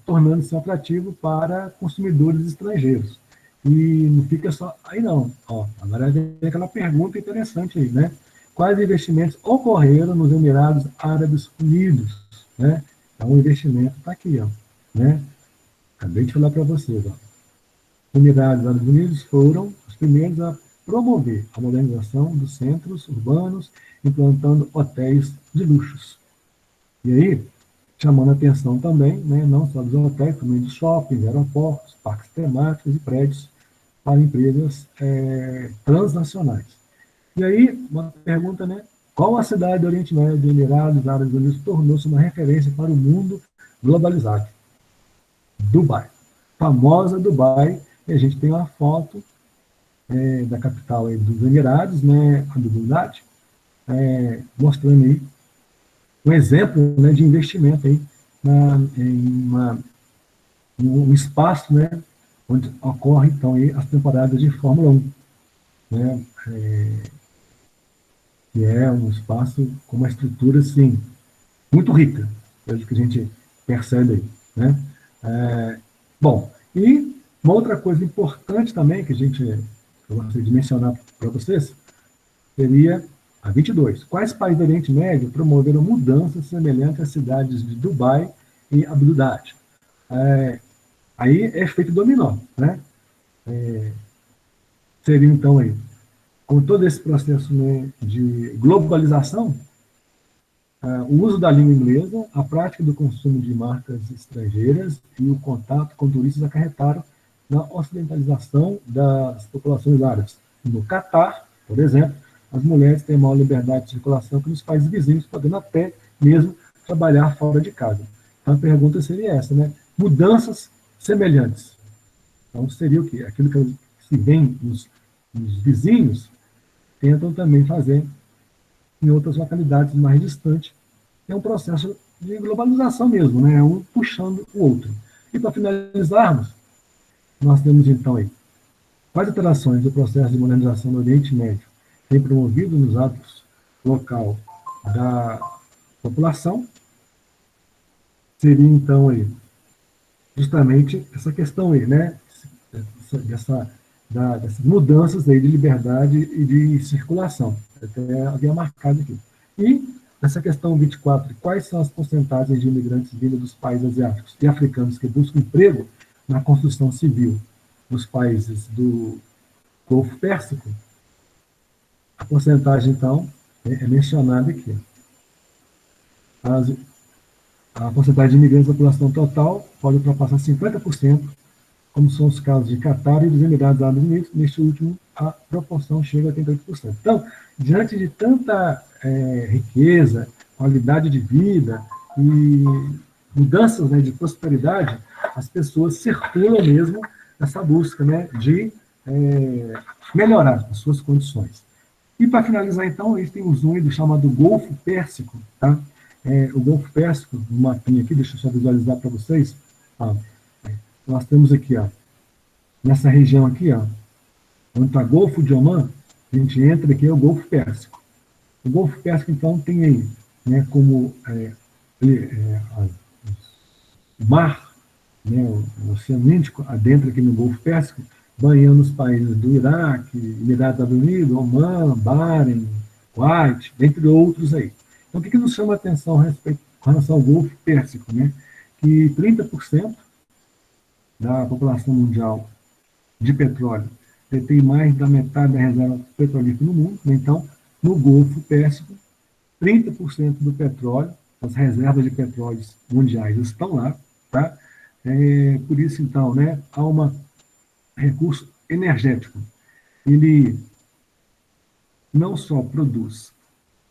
tornando-se atrativo para consumidores estrangeiros. E não fica só aí não, ó, agora vem aquela pergunta interessante aí, né? Quais investimentos ocorreram nos Emirados Árabes Unidos, né? Então, o investimento está aqui, ó, né? Acabei de falar para vocês, ó. Os Emirados Árabes Unidos foram os primeiros a promover a modernização dos centros urbanos, implantando hotéis de luxos. E aí, chamando a atenção também, né, não só dos hotéis, também dos shoppings, aeroportos, parques temáticos e prédios para empresas transnacionais. E aí, uma pergunta, né? Qual a cidade do Oriente Médio, do Emirados Árabes Unidos, tornou-se uma referência para o mundo globalizado? Dubai. Famosa Dubai, e a gente tem uma foto da capital aí dos Emirados, né, Abu Dhabi, mostrando aí um exemplo, né, de investimento aí em um espaço, né, onde ocorre então aí as temporadas de Fórmula 1, né, que é um espaço com uma estrutura assim muito rica, pelo que a gente percebe aí, né? Bom, e uma outra coisa importante também que eu gostaria de mencionar para vocês seria a 22. Quais países do Oriente Médio promoveram mudanças semelhantes às cidades de Dubai e Abu Dhabi? Aí é efeito dominó, né? Seria então aí, com todo esse processo, né, de globalização, o uso da língua inglesa, a prática do consumo de marcas estrangeiras e o contato com turistas acarretaram na ocidentalização das populações árabes. No Catar, por exemplo, as mulheres têm maior liberdade de circulação que nos países vizinhos, podendo até mesmo trabalhar fora de casa. Então, a pergunta seria essa, né? Mudanças semelhantes. Então, seria o quê? Aquilo que se vê nos vizinhos, tentam também fazer em outras localidades mais distantes. É um processo de globalização mesmo, né? Um puxando o outro. E para finalizarmos, nós temos então aí quais alterações do processo de modernização do Oriente Médio tem promovido nos hábitos local da população. Seria então aí justamente essa questão aí, né? Dessas mudanças aí de liberdade e de circulação. Até havia marcado aqui. E essa questão 24, quais são as porcentagens de imigrantes vindos dos países asiáticos e africanos que buscam emprego na construção civil nos países do Golfo Pérsico? A porcentagem, então, é mencionada aqui. A porcentagem de imigrantes da população total pode ultrapassar 50%, como são os casos de Catar e dos Emirados Árabes Unidos. Neste último, a proporção chega a 38%. Então, diante de tanta riqueza, qualidade de vida e mudanças, né, de prosperidade, as pessoas circulam mesmo essa busca, né, de melhorar as suas condições. E para finalizar, então, a gente tem um zoom chamado Golfo Pérsico, tá? O Golfo Pérsico, um mapinha aqui, deixa eu só visualizar para vocês. Ó, nós temos aqui, ó, nessa região aqui, ó, onde está Golfo de Omã, a gente entra aqui, é o Golfo Pérsico. O Golfo Pérsico, então, tem aí, né, como o mar, né, o Oceano Índico, adentra aqui no Golfo Pérsico, banhando os países do Iraque, Emirados Árabes Unidos, Omã, Bahrein, Kuwait, entre outros aí. Então, o que nos chama a atenção com relação ao Golfo Pérsico, né? Que 30% da população mundial de petróleo detém mais da metade da reserva petrolífera no mundo, né? Então, no Golfo Pérsico, 30% do petróleo, as reservas de petróleos mundiais estão lá, tá? Por isso, então, né, há um recurso energético. Ele não só produz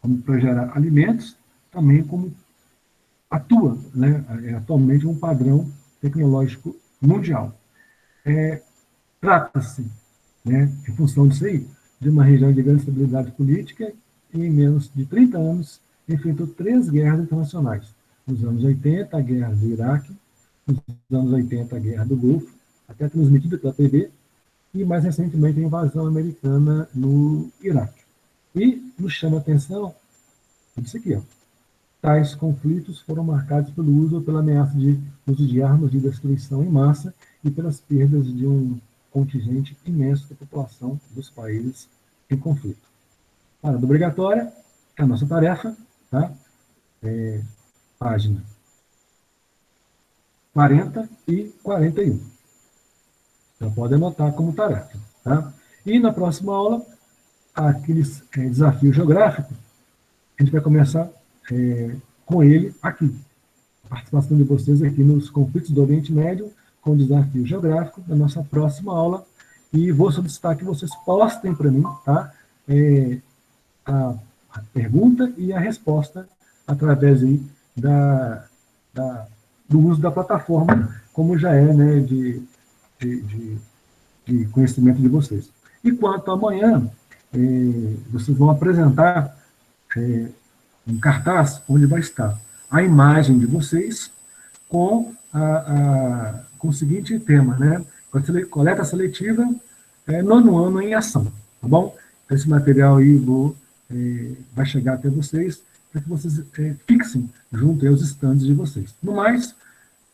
como para gerar alimentos, também como atua, né, atualmente um padrão tecnológico mundial. Trata-se, né, em função disso aí, de uma região de grande estabilidade política e em menos de 30 anos enfrentou 3 guerras internacionais. Nos anos 80, a guerra do Iraque, nos anos 80, a guerra do Golfo, até transmitida pela TV, e mais recentemente a invasão americana no Iraque. E nos chama a atenção isso aqui, ó. Tais conflitos foram marcados pelo uso ou pela ameaça de uso de armas de destruição em massa e pelas perdas de um contingente imenso da população dos países em conflito. Parada obrigatória é a nossa tarefa, tá? Página 40 e 41. Então, pode anotar como tarefa, tá? E na próxima aula, aqueles desafios geográficos, a gente vai começar com ele aqui. A participação de vocês aqui nos conflitos do Oriente Médio, com o desafio geográfico, da nossa próxima aula. E vou solicitar que vocês postem para mim, tá? A pergunta e a resposta através aí do uso da plataforma, como já é, né, de conhecimento de vocês. E quanto amanhã, vocês vão apresentar um cartaz onde vai estar a imagem de vocês com o seguinte tema, né? Coleta seletiva, nono ano em ação, tá bom? Esse material aí vai chegar até vocês para que vocês fixem junto aos estandes de vocês. No mais,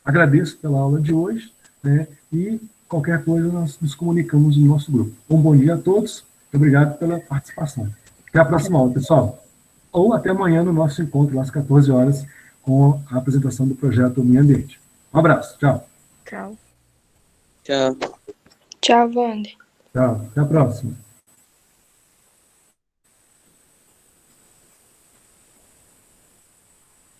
agradeço pela aula de hoje, né? E qualquer coisa nós nos comunicamos no nosso grupo. Um bom dia a todos, obrigado pela participação. Até a próxima aula, pessoal. Ou até amanhã no nosso encontro, às 14 horas, com a apresentação do projeto Meio Ambiente. Um abraço, tchau. Tchau. Tchau. Tchau, Wander. Tchau, até a próxima.